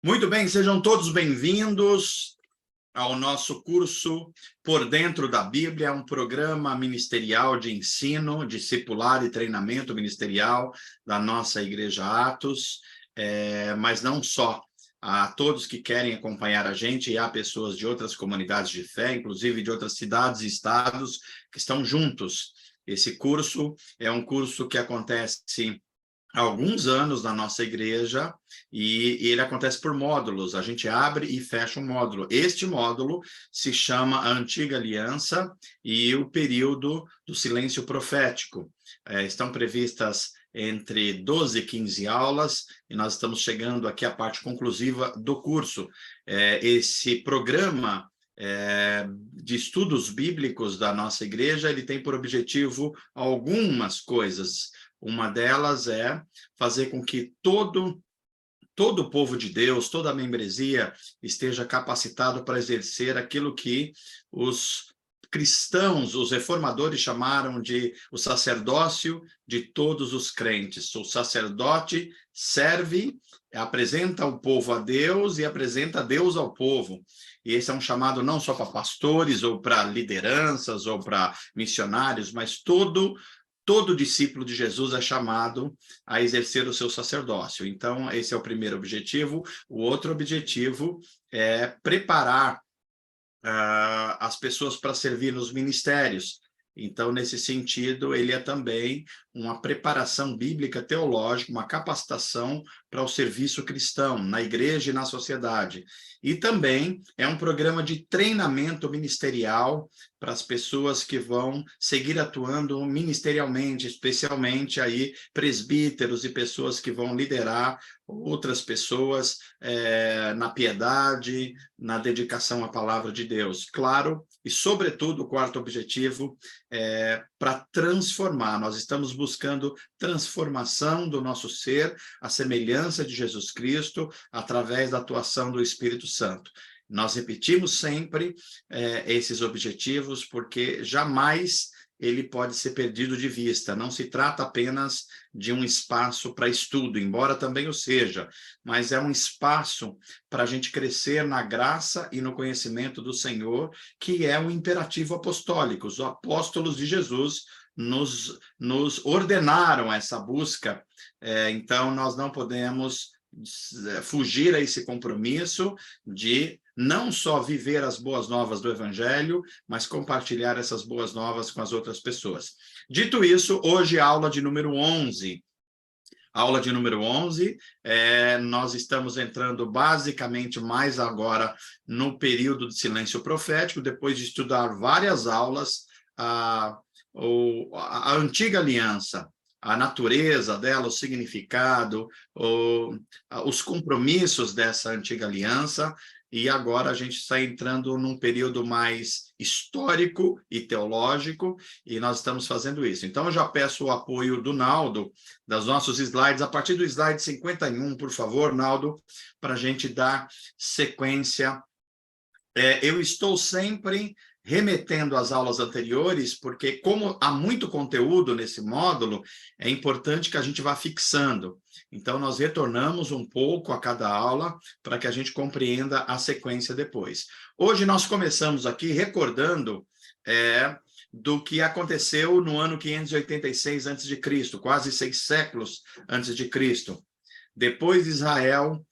Muito bem, sejam todos bem-vindos ao nosso curso Por Dentro da Bíblia, um programa ministerial de ensino, discipular e treinamento ministerial da nossa Igreja Atos, mas não só. A todos que querem acompanhar a gente, e há pessoas de outras comunidades de fé, inclusive de outras cidades e estados, que estão juntos. Esse curso é um curso que acontece há alguns anos na nossa igreja, e ele acontece por módulos. A gente abre e fecha um módulo. Este módulo se chama a Antiga Aliança e o período do silêncio profético. Estão previstas entre 12 e 15 aulas, e nós estamos chegando aqui à parte conclusiva do curso. Esse programa de estudos bíblicos da nossa igreja, ele tem por objetivo algumas coisas. Uma delas é fazer com que todo o povo de Deus, toda a membresia esteja capacitado para exercer aquilo que os cristãos, os reformadores chamaram de o sacerdócio de todos os crentes. O sacerdote serve, apresenta o povo a Deus e apresenta Deus ao povo. E esse é um chamado não só para pastores ou para lideranças ou para missionários, mas todo discípulo de Jesus é chamado a exercer o seu sacerdócio. Então, esse é o primeiro objetivo. O outro objetivo é preparar as pessoas para servir nos ministérios. Então, nesse sentido, ele é também uma preparação bíblica teológica, uma capacitação para o serviço cristão, na igreja e na sociedade. E também é um programa de treinamento ministerial para as pessoas que vão seguir atuando ministerialmente, especialmente aí presbíteros e pessoas que vão liderar outras pessoas na piedade, na dedicação à palavra de Deus. Claro, e sobretudo o quarto objetivo é para transformar. Nós estamos buscando transformação do nosso ser, a semelhança de Jesus Cristo, através da atuação do Espírito Santo. Nós repetimos sempre esses objetivos, porque jamais ele pode ser perdido de vista. Não se trata apenas de um espaço para estudo, embora também o seja, mas é um espaço para a gente crescer na graça e no conhecimento do Senhor, que é um imperativo apostólico. Os apóstolos de Jesus nos ordenaram essa busca, então nós não podemos fugir a esse compromisso de não só viver as boas novas do Evangelho, mas compartilhar essas boas novas com as outras pessoas. Dito isso, hoje aula de número 11. Aula de número 11, nós estamos entrando basicamente mais agora no período de silêncio profético, depois de estudar várias aulas, a Antiga Aliança, a natureza dela, o significado, os compromissos dessa Antiga Aliança, e agora a gente está entrando num período mais histórico e teológico, e nós estamos fazendo isso. Então, eu já peço o apoio do Naldo, dos nossos slides, a partir do slide 51, por favor, Naldo, para a gente dar sequência. Eu estou sempre remetendo às aulas anteriores, porque como há muito conteúdo nesse módulo, é importante que a gente vá fixando. Então, nós retornamos um pouco a cada aula para que a gente compreenda a sequência depois. Hoje nós começamos aqui recordando do que aconteceu no ano 586 a.C., quase 6 séculos antes de Cristo. Depois de Israel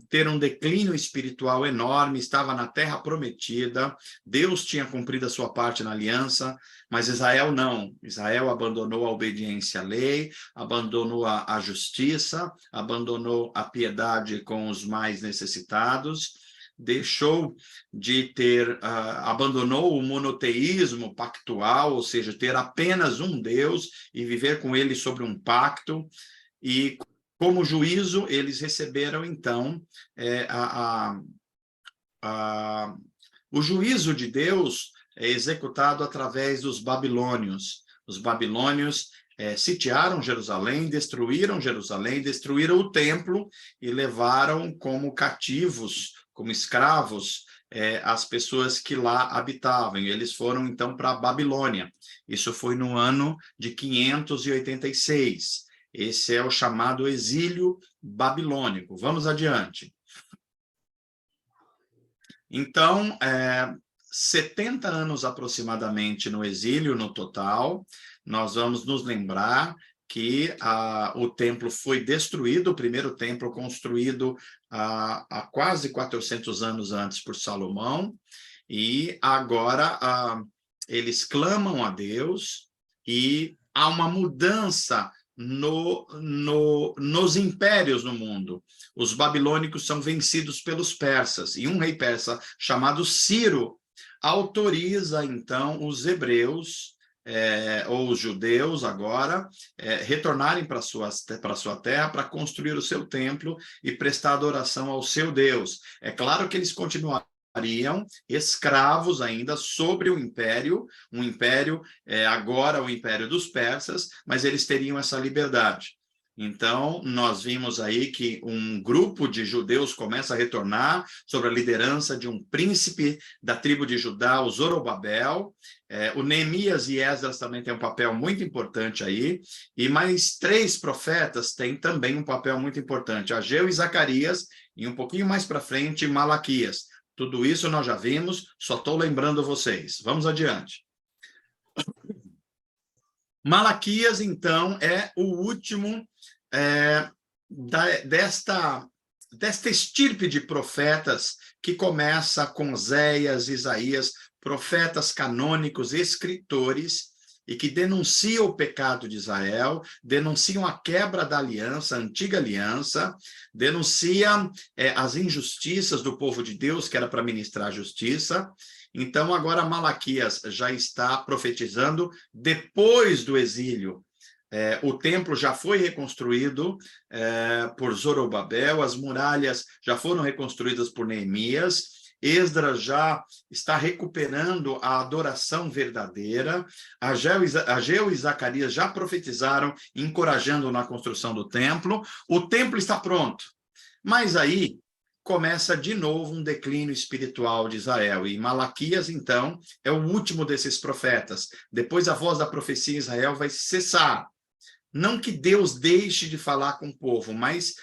ter um declínio espiritual enorme, estava na terra prometida, Deus tinha cumprido a sua parte na aliança, mas Israel não. Israel abandonou a obediência à lei, abandonou a justiça, abandonou a piedade com os mais necessitados, deixou de ter, abandonou o monoteísmo pactual, ou seja, ter apenas um Deus e viver com ele sobre um pacto, e como juízo, eles receberam, então, o juízo de Deus é executado através dos babilônios. Os babilônios sitiaram Jerusalém, destruíram o templo e levaram como cativos, como escravos, as pessoas que lá habitavam. E eles foram, então, para a Babilônia. Isso foi no ano de 586. Esse é o chamado exílio babilônico. Vamos adiante. Então, 70 anos aproximadamente no exílio, no total, nós vamos nos lembrar que o templo foi destruído, o primeiro templo construído há quase 400 anos antes por Salomão, e agora eles clamam a Deus e há uma mudança nos impérios no mundo. Os babilônicos são vencidos pelos persas, e um rei persa chamado Ciro autoriza, então, os hebreus, ou os judeus agora, retornarem para sua terra para construir o seu templo e prestar adoração ao seu Deus. É claro que eles continuariam escravos ainda sobre o império, um império, agora o império dos persas, mas eles teriam essa liberdade. Então, nós vimos aí que um grupo de judeus começa a retornar sob a liderança de um príncipe da tribo de Judá, o Zorobabel. O Neemias e Esdras também têm um papel muito importante aí, e mais 3 profetas têm também um papel muito importante, Ageu e Zacarias, e um pouquinho mais para frente, Malaquias. Tudo isso nós já vimos, só estou lembrando vocês. Vamos adiante. Malaquias, então, é o último desta estirpe de profetas que começa com Oséias, Isaías, profetas canônicos, escritores, e que denunciam o pecado de Israel, denunciam a quebra da aliança, a antiga aliança, denunciam as injustiças do povo de Deus, que era para ministrar a justiça. Então, agora Malaquias já está profetizando depois do exílio. O templo já foi reconstruído por Zorobabel, as muralhas já foram reconstruídas por Neemias, Esdras já está recuperando a adoração verdadeira, Ageu e Zacarias já profetizaram, encorajando na construção do templo, o templo está pronto. Mas aí começa de novo um declínio espiritual de Israel, e Malaquias, então, é o último desses profetas. Depois a voz da profecia em Israel vai cessar. Não que Deus deixe de falar com o povo, mas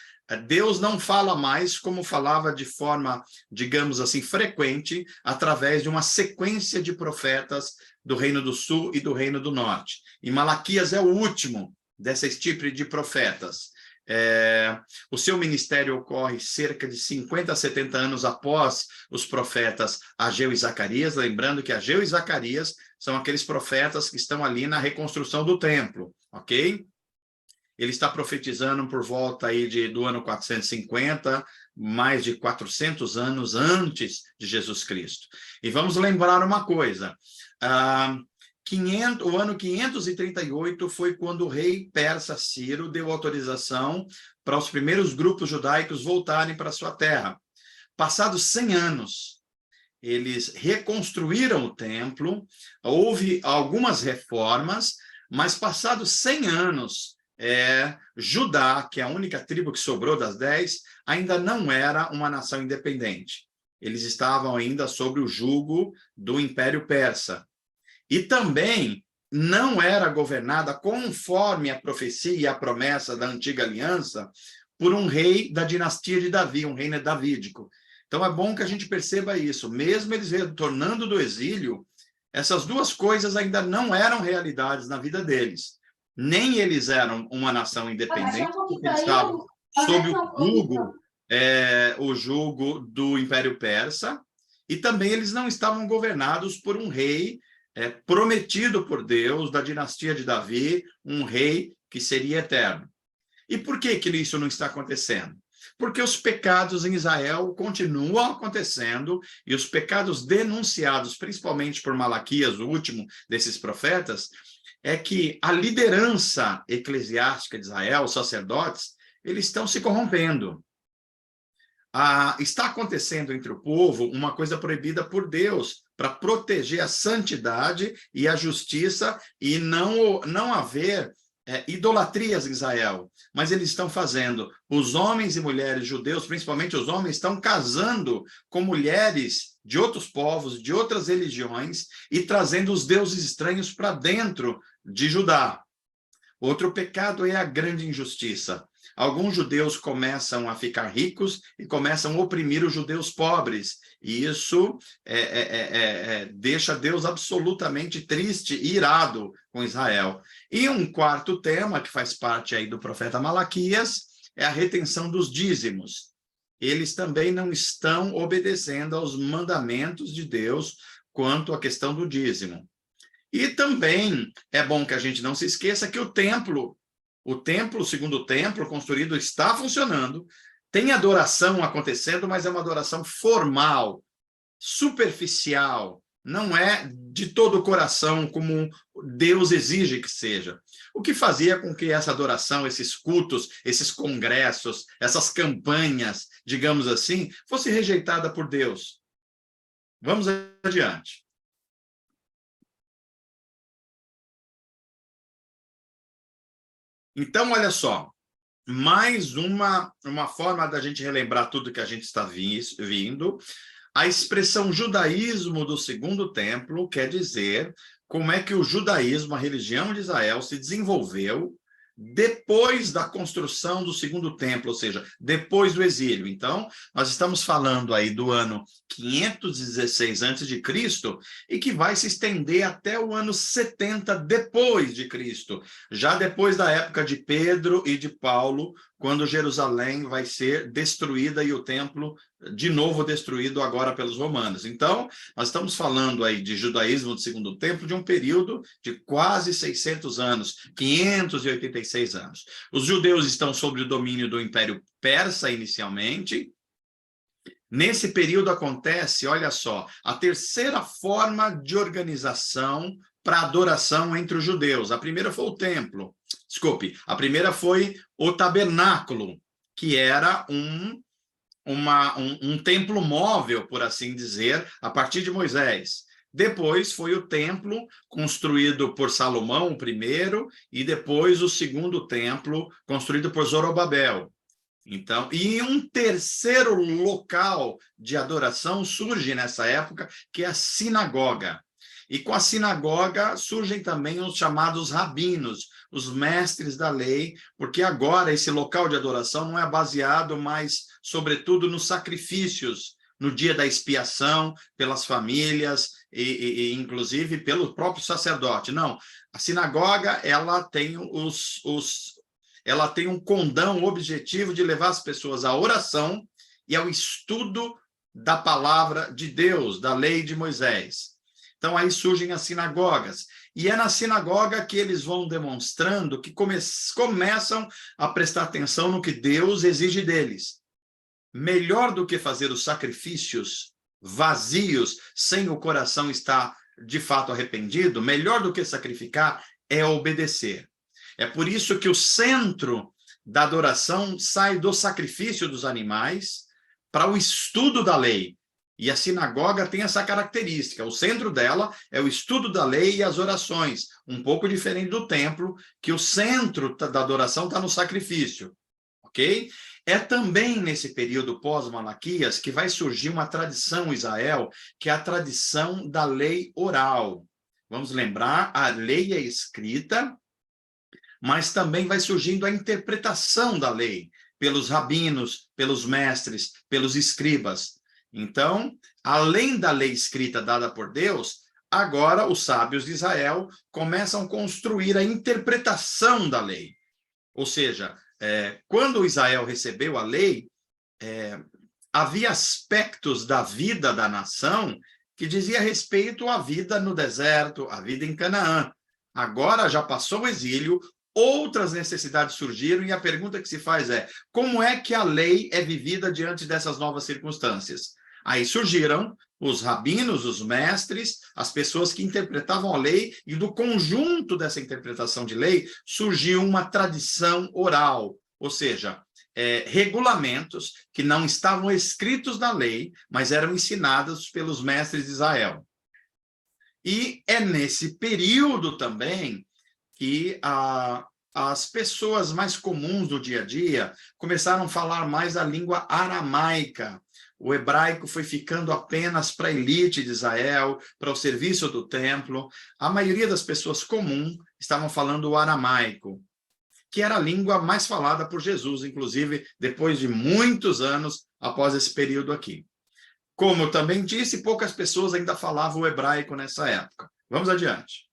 Deus não fala mais como falava de forma, digamos assim, frequente, através de uma sequência de profetas do Reino do Sul e do Reino do Norte. E Malaquias é o último dessa estirpe de profetas. O seu ministério ocorre cerca de 50 a 70 anos após os profetas Ageu e Zacarias, lembrando que Ageu e Zacarias são aqueles profetas que estão ali na reconstrução do templo, ok? Ele está profetizando por volta aí do ano 450, mais de 400 anos antes de Jesus Cristo. E vamos lembrar uma coisa, o ano 538 foi quando o rei persa Ciro deu autorização para os primeiros grupos judaicos voltarem para sua terra. Passados 100 anos, eles reconstruíram o templo, houve algumas reformas, mas passados 100 anos, Judá, que é a única tribo que sobrou das 10, ainda não era uma nação independente. Eles estavam ainda sob o jugo do Império Persa. E também não era governada conforme a profecia e a promessa da antiga aliança por um rei da dinastia de Davi, um reino davídico. Então é bom que a gente perceba isso. Mesmo eles retornando do exílio, essas duas coisas ainda não eram realidades na vida deles. Nem eles eram uma nação independente, porque eles estavam sob o jugo do Império Persa, e também eles não estavam governados por um rei prometido por Deus, da dinastia de Davi, um rei que seria eterno. E por que isso não está acontecendo? Porque os pecados em Israel continuam acontecendo, e os pecados denunciados, principalmente por Malaquias, o último desses profetas, é que a liderança eclesiástica de Israel, os sacerdotes, eles estão se corrompendo. Está acontecendo entre o povo uma coisa proibida por Deus, para proteger a santidade e a justiça e não haver idolatrias em Israel. Mas eles estão fazendo. Os homens e mulheres judeus, principalmente os homens, estão casando com mulheres de outros povos, de outras religiões, e trazendo os deuses estranhos para dentro de Judá. Outro pecado é a grande injustiça. Alguns judeus começam a ficar ricos e começam a oprimir os judeus pobres. E isso deixa Deus absolutamente triste e irado com Israel. E um quarto tema, que faz parte aí do profeta Malaquias, é a retenção dos dízimos. Eles também não estão obedecendo aos mandamentos de Deus quanto à questão do dízimo. E também é bom que a gente não se esqueça que o segundo templo construído, está funcionando, tem adoração acontecendo, mas é uma adoração formal, superficial, não é de todo o coração como Deus exige que seja. O que fazia com que essa adoração, esses cultos, esses congressos, essas campanhas, digamos assim, fosse rejeitada por Deus. Vamos adiante. Então, olha só, mais uma forma da gente relembrar tudo que a gente está vindo. A expressão judaísmo do segundo templo quer dizer como é que o judaísmo, a religião de Israel, se desenvolveu depois da construção do segundo templo, ou seja, depois do exílio. Então, nós estamos falando aí do ano 516 a.C. e que vai se estender até o ano 70 depois de Cristo, já depois da época de Pedro e de Paulo, quando Jerusalém vai ser destruída e o templo de novo destruído agora pelos romanos. Então, nós estamos falando aí de judaísmo do segundo templo de um período de quase 600 anos, 586 anos. Os judeus estão sob o domínio do Império Persa inicialmente. Nesse período acontece, olha só, a terceira forma de organização para adoração entre os judeus. A primeira foi o templo. Desculpe, a primeira foi o tabernáculo, que era um templo móvel, por assim dizer, a partir de Moisés. Depois foi o templo construído por Salomão, o primeiro, e depois o segundo templo construído por Zorobabel. Então, e um terceiro local de adoração surge nessa época, que é a sinagoga. E com a sinagoga surgem também os chamados rabinos, os mestres da lei, porque agora esse local de adoração não é baseado mais, sobretudo, nos sacrifícios, no dia da expiação, pelas famílias e inclusive pelo próprio sacerdote. Não, a sinagoga ela tem ela tem um condão objetivo de levar as pessoas à oração e ao estudo da palavra de Deus, da lei de Moisés. Então, aí surgem as sinagogas. E é na sinagoga que eles vão demonstrando que começam a prestar atenção no que Deus exige deles. Melhor do que fazer os sacrifícios vazios, sem o coração estar de fato arrependido, melhor do que sacrificar é obedecer. É por isso que o centro da adoração sai do sacrifício dos animais para o estudo da lei. E a sinagoga tem essa característica. O centro dela é o estudo da lei e as orações, um pouco diferente do templo, que o centro da adoração está no sacrifício. Ok? É também nesse período pós-Malaquias que vai surgir uma tradição em Israel, que é a tradição da lei oral. Vamos lembrar, a lei é escrita, mas também vai surgindo a interpretação da lei pelos rabinos, pelos mestres, pelos escribas. Então, além da lei escrita dada por Deus, agora os sábios de Israel começam a construir a interpretação da lei. Ou seja, quando Israel recebeu a lei, havia aspectos da vida da nação que dizia respeito à vida no deserto, à vida em Canaã. Agora já passou o exílio, outras necessidades surgiram e a pergunta que se faz é: como é que a lei é vivida diante dessas novas circunstâncias? Aí surgiram os rabinos, os mestres, as pessoas que interpretavam a lei, e do conjunto dessa interpretação de lei surgiu uma tradição oral, ou seja, regulamentos que não estavam escritos na lei, mas eram ensinados pelos mestres de Israel. E é nesse período também que as pessoas mais comuns do dia a dia começaram a falar mais a língua aramaica. O hebraico foi ficando apenas para a elite de Israel, para o serviço do templo. A maioria das pessoas comuns estavam falando o aramaico. que era a língua mais falada por Jesus, inclusive depois de muitos anos após esse período aqui. Como eu também disse, poucas pessoas ainda falavam o hebraico nessa época. Vamos adiante.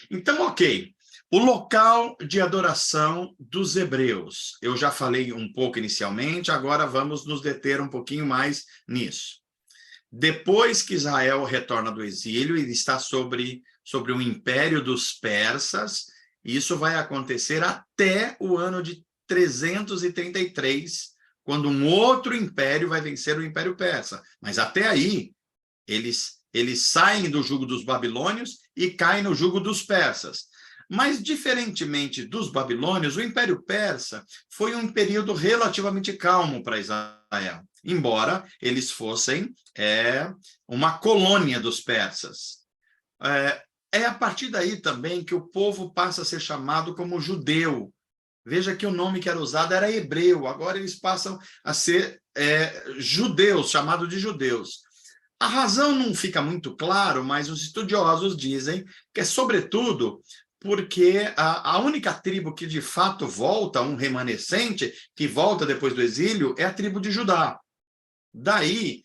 Então, ok. O local de adoração dos hebreus. Eu já falei um pouco inicialmente, agora vamos nos deter um pouquinho mais nisso. Depois que Israel retorna do exílio, ele está sobre o império dos persas. Isso vai acontecer até o ano de 333, quando um outro império vai vencer o Império Persa. Mas até aí, eles saem do jugo dos babilônios e caem no jugo dos persas. Mas, diferentemente dos babilônios, o Império Persa foi um período relativamente calmo para Israel, embora eles fossem uma colônia dos persas. É a partir daí também que o povo passa a ser chamado como judeu. Veja que o nome que era usado era hebreu, agora eles passam a ser judeus, chamados de judeus. A razão não fica muito claro, mas os estudiosos dizem que é sobretudo porque a única tribo que de fato volta, um remanescente que volta depois do exílio, é a tribo de Judá. Daí,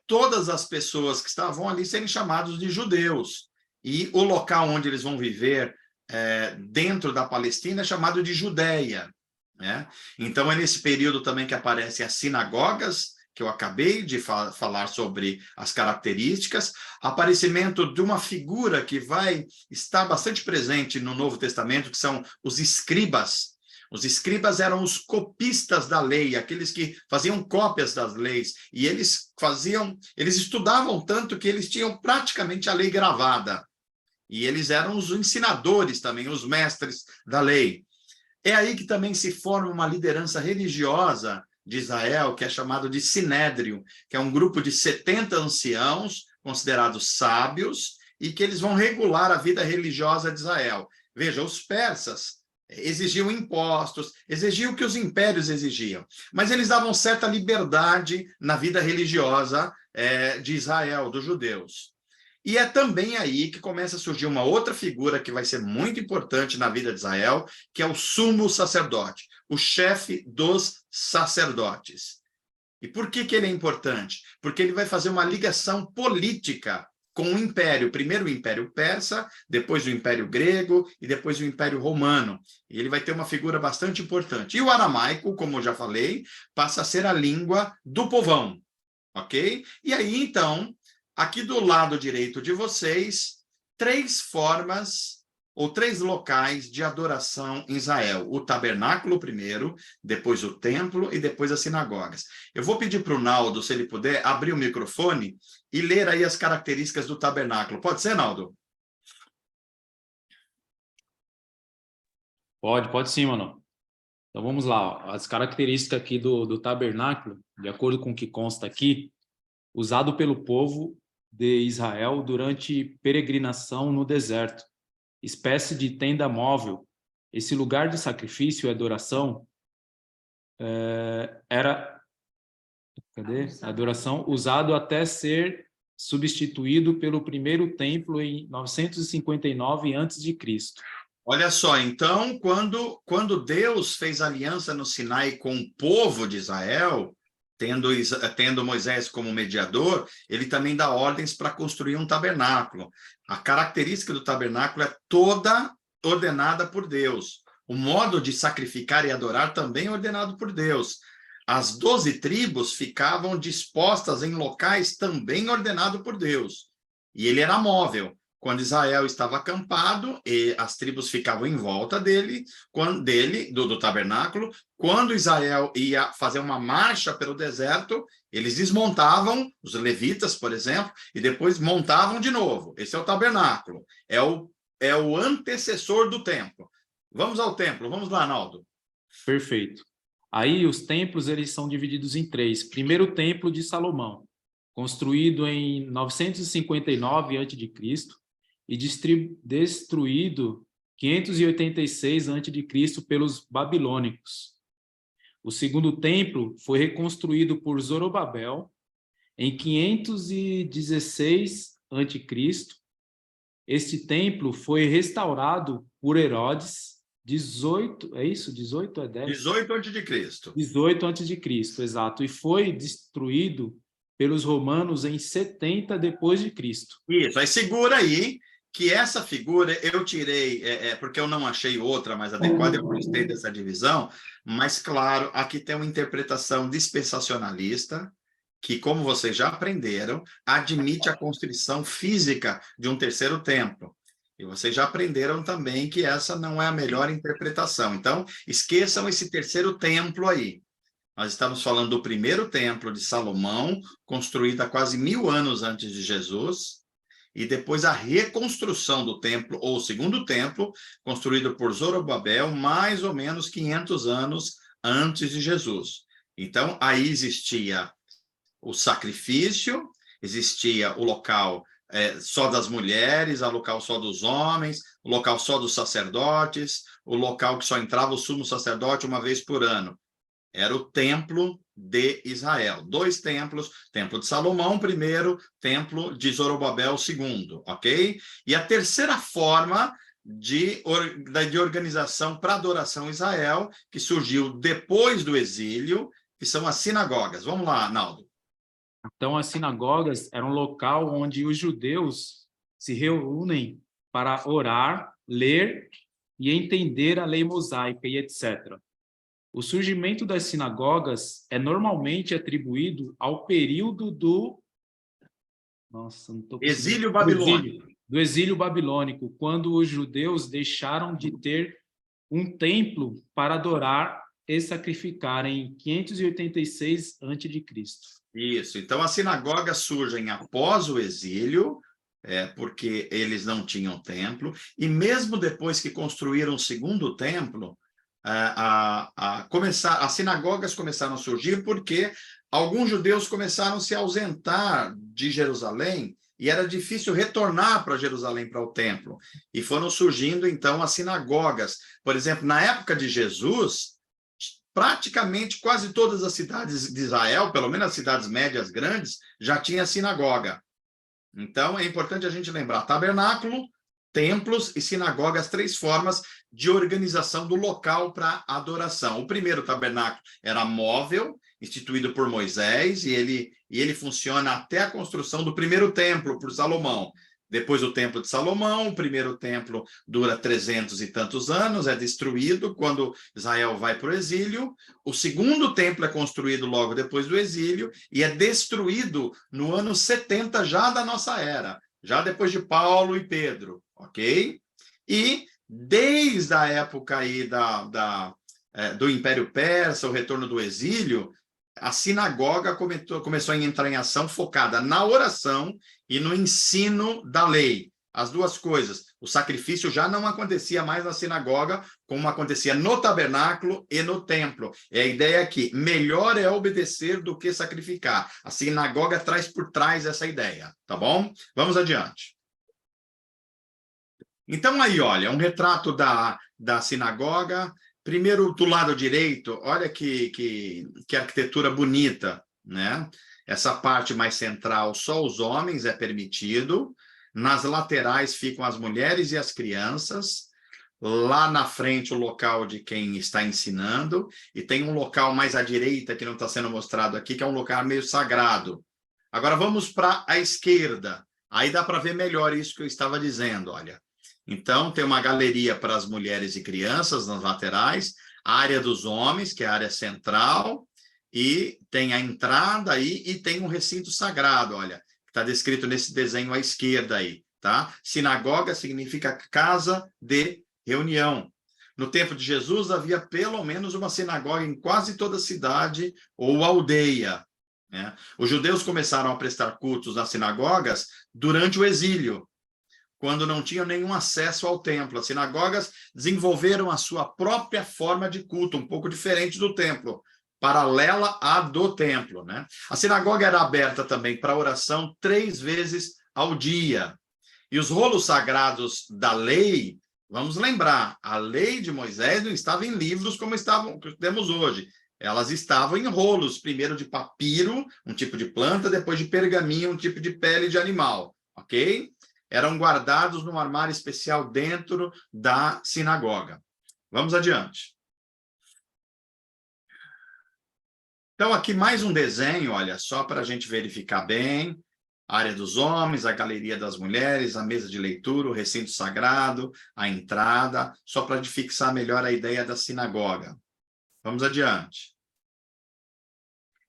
todas as pessoas que estavam ali serem chamados de judeus. E o local onde eles vão viver dentro da Palestina é chamado de Judéia, né? Então, é nesse período também que aparecem as sinagogas, que eu acabei de falar sobre as características, aparecimento de uma figura que vai estar bastante presente no Novo Testamento, que são os escribas. Os escribas eram os copistas da lei, aqueles que faziam cópias das leis, e eles estudavam tanto que eles tinham praticamente a lei gravada. E eles eram os ensinadores também, os mestres da lei. É aí que também se forma uma liderança religiosa de Israel, que é chamado de Sinédrio, que é um grupo de 70 anciãos, considerados sábios, e que eles vão regular a vida religiosa de Israel. Veja, os persas exigiam impostos, exigiam o que os impérios exigiam, mas eles davam certa liberdade na vida religiosa de Israel, dos judeus. E é também aí que começa a surgir uma outra figura que vai ser muito importante na vida de Israel, que é o sumo sacerdote, o chefe dos sacerdotes. E por que ele é importante? Porque ele vai fazer uma ligação política com o império, primeiro o Império Persa, depois o Império Grego e depois o Império Romano. E ele vai ter uma figura bastante importante. E o aramaico, como eu já falei, passa a ser a língua do povão, ok? E aí, então, aqui do lado direito de vocês, 3 formas ou 3 locais de adoração em Israel. O tabernáculo primeiro, depois o templo e depois as sinagogas. Eu vou pedir para o Naldo, se ele puder, abrir o microfone e ler aí as características do tabernáculo. Pode ser, Naldo? Pode sim, mano. Então vamos lá. As características aqui do tabernáculo, de acordo com o que consta aqui, usado pelo povo de Israel durante peregrinação no deserto, espécie de tenda móvel. Esse lugar de sacrifício e adoração era adoração usado até ser substituído pelo primeiro templo em 959 a.C. Olha só, então, quando Deus fez aliança no Sinai com o povo de Israel, tendo Moisés como mediador, ele também dá ordens para construir um tabernáculo. A característica do tabernáculo é toda ordenada por Deus. O modo de sacrificar e adorar também é ordenado por Deus. As 12 tribos ficavam dispostas em locais também ordenados por Deus. E ele era móvel. Quando Israel estava acampado, e as tribos ficavam em volta do tabernáculo. Quando Israel ia fazer uma marcha pelo deserto, eles desmontavam, os levitas, por exemplo, e depois montavam de novo. Esse é o tabernáculo. É o antecessor do templo. Vamos ao templo. Vamos lá, Naldo. Perfeito. Aí os templos eles são divididos em 3. Primeiro, o Templo de Salomão, construído em 959 a.C. e destruído 586 a.C. pelos babilônicos. O segundo templo foi reconstruído por Zorobabel em 516 a.C. este templo foi restaurado por Herodes, 18, é isso? 18 ou é 10? 18 antes de Cristo. 18 antes de Cristo, exato. E foi destruído pelos romanos em 70 depois de Cristo. Isso, aí segura aí que essa figura eu tirei, porque eu não achei outra mais adequada, eu gostei dessa divisão, mas claro, aqui tem uma interpretação dispensacionalista, que, como vocês já aprenderam, admite a construção física de um terceiro templo. E vocês já aprenderam também que essa não é a melhor interpretação. Então, esqueçam esse terceiro templo aí. Nós estamos falando do primeiro templo de Salomão, construído há quase 1000 anos antes de Jesus, e depois a reconstrução do templo, ou o segundo templo, construído por Zorobabel, mais ou menos 500 anos antes de Jesus. Então, aí existia o sacrifício, existia o local só das mulheres, o local só dos homens, o local só dos sacerdotes, o local que só entrava o sumo sacerdote uma vez por ano. Era o templo de Israel. 2 templos, templo de Salomão primeiro, templo de Zorobabel segundo, ok? E a terceira forma de organização para adoração a Israel, que surgiu depois do exílio, que são as sinagogas. Vamos lá, Naldo. Então, as sinagogas eram um local onde os judeus se reúnem para orar, ler e entender a lei mosaica e etc. O surgimento das sinagogas é normalmente atribuído ao período do exílio babilônico. Do exílio babilônico, quando os judeus deixaram de ter um templo para adorar e sacrificar em 586 a.C. Isso. Então, as sinagogas surgem após o exílio, porque eles não tinham templo, e mesmo depois que construíram o segundo templo, as sinagogas começaram a surgir porque alguns judeus começaram a se ausentar de Jerusalém e era difícil retornar para Jerusalém, para o templo. E foram surgindo, então, as sinagogas. Por exemplo, na época de Jesus, praticamente quase todas as cidades de Israel, pelo menos as cidades médias grandes, já tinha sinagoga. Então, é importante a gente lembrar, tabernáculo, templos e sinagogas, 3 formas de organização do local para adoração. O primeiro tabernáculo era móvel, instituído por Moisés, e ele funciona até a construção do primeiro templo por Salomão. Depois do templo de Salomão, o primeiro templo dura 300 e tantos anos, é destruído quando Israel vai para o exílio. O segundo templo é construído logo depois do exílio e é destruído no ano 70 já da nossa era, já depois de Paulo e Pedro, ok? E desde a época aí do Império Persa, o retorno do exílio, a sinagoga começou a entrar em ação focada na oração e no ensino da lei. As duas coisas. O sacrifício já não acontecia mais na sinagoga, como acontecia no tabernáculo e no templo. E a ideia é que melhor é obedecer do que sacrificar. A sinagoga traz por trás essa ideia, tá bom? Vamos adiante. Então, aí, olha, um retrato da sinagoga. Primeiro, do lado direito, olha que arquitetura bonita, né? Essa parte mais central, só os homens é permitido. Nas laterais ficam as mulheres e as crianças. Lá na frente, o local de quem está ensinando. E tem um local mais à direita, que não está sendo mostrado aqui, que é um local meio sagrado. Agora, vamos para a esquerda. Aí dá para ver melhor isso que eu estava dizendo, olha. Então, tem uma galeria para as mulheres e crianças nas laterais, a área dos homens, que é a área central, e tem a entrada aí e tem um recinto sagrado, olha, que está descrito nesse desenho à esquerda aí, tá? Sinagoga significa casa de reunião. No tempo de Jesus, havia pelo menos uma sinagoga em quase toda cidade ou aldeia, né? Os judeus começaram a prestar cultos nas sinagogas durante o exílio, quando não tinham nenhum acesso ao templo. As sinagogas desenvolveram a sua própria forma de culto, um pouco diferente do templo, paralela à do templo, né? A sinagoga era aberta também para oração 3 vezes ao dia. E os rolos sagrados da lei, vamos lembrar, a lei de Moisés não estava em livros como temos hoje. Elas estavam em rolos, primeiro de papiro, um tipo de planta, depois de pergaminho, um tipo de pele de animal, ok? eram guardados num armário especial dentro da sinagoga. Vamos adiante. Então, aqui mais um desenho, olha, só para a gente verificar bem. A área dos homens, a galeria das mulheres, a mesa de leitura, o recinto sagrado, a entrada, só para fixar melhor a ideia da sinagoga. Vamos adiante.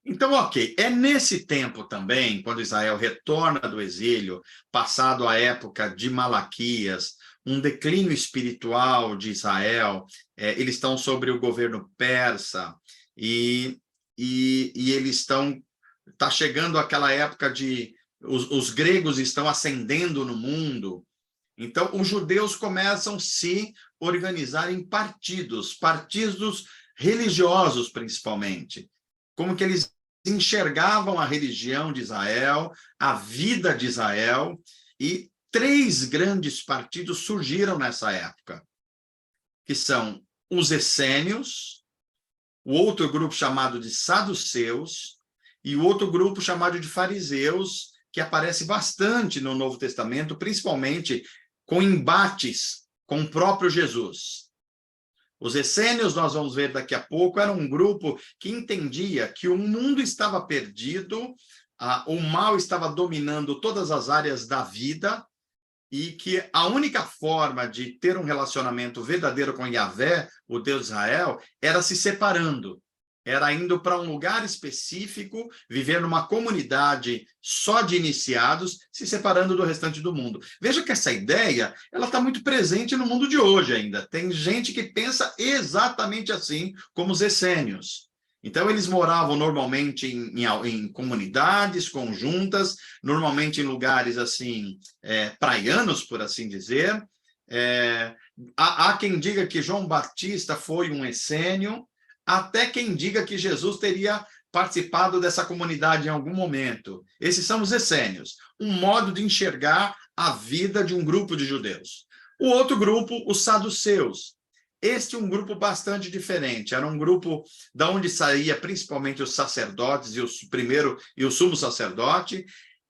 Então, ok, é nesse tempo também, quando Israel retorna do exílio, passado a época de Malaquias, um declínio espiritual de Israel, eles estão sobre o governo persa, e eles estão... Está chegando aquela época de... Os gregos estão ascendendo no mundo, então os judeus começam a se organizar em partidos religiosos, principalmente. Como que eles enxergavam a religião de Israel, a vida de Israel, e 3 grandes partidos surgiram nessa época, que são os essênios, o outro grupo chamado de saduceus, e o outro grupo chamado de fariseus, que aparece bastante no Novo Testamento, principalmente com embates com o próprio Jesus. Os essênios, nós vamos ver daqui a pouco, era um grupo que entendia que o mundo estava perdido, o mal estava dominando todas as áreas da vida, e que a única forma de ter um relacionamento verdadeiro com Yahvé, o Deus de Israel, era se separando. Era indo para um lugar específico, viver numa comunidade só de iniciados, se separando do restante do mundo. Veja que essa ideia, ela está muito presente no mundo de hoje ainda. Tem gente que pensa exatamente assim, como os essênios. Então, eles moravam normalmente em comunidades conjuntas, normalmente em lugares assim, praianos, por assim dizer. Há quem diga que João Batista foi um essênio, até quem diga que Jesus teria participado dessa comunidade em algum momento. Esses são os essênios, um modo de enxergar a vida de um grupo de judeus. O outro grupo, os saduceus. Este é um grupo bastante diferente, era um grupo da onde saía principalmente os sacerdotes e o sumo sacerdote.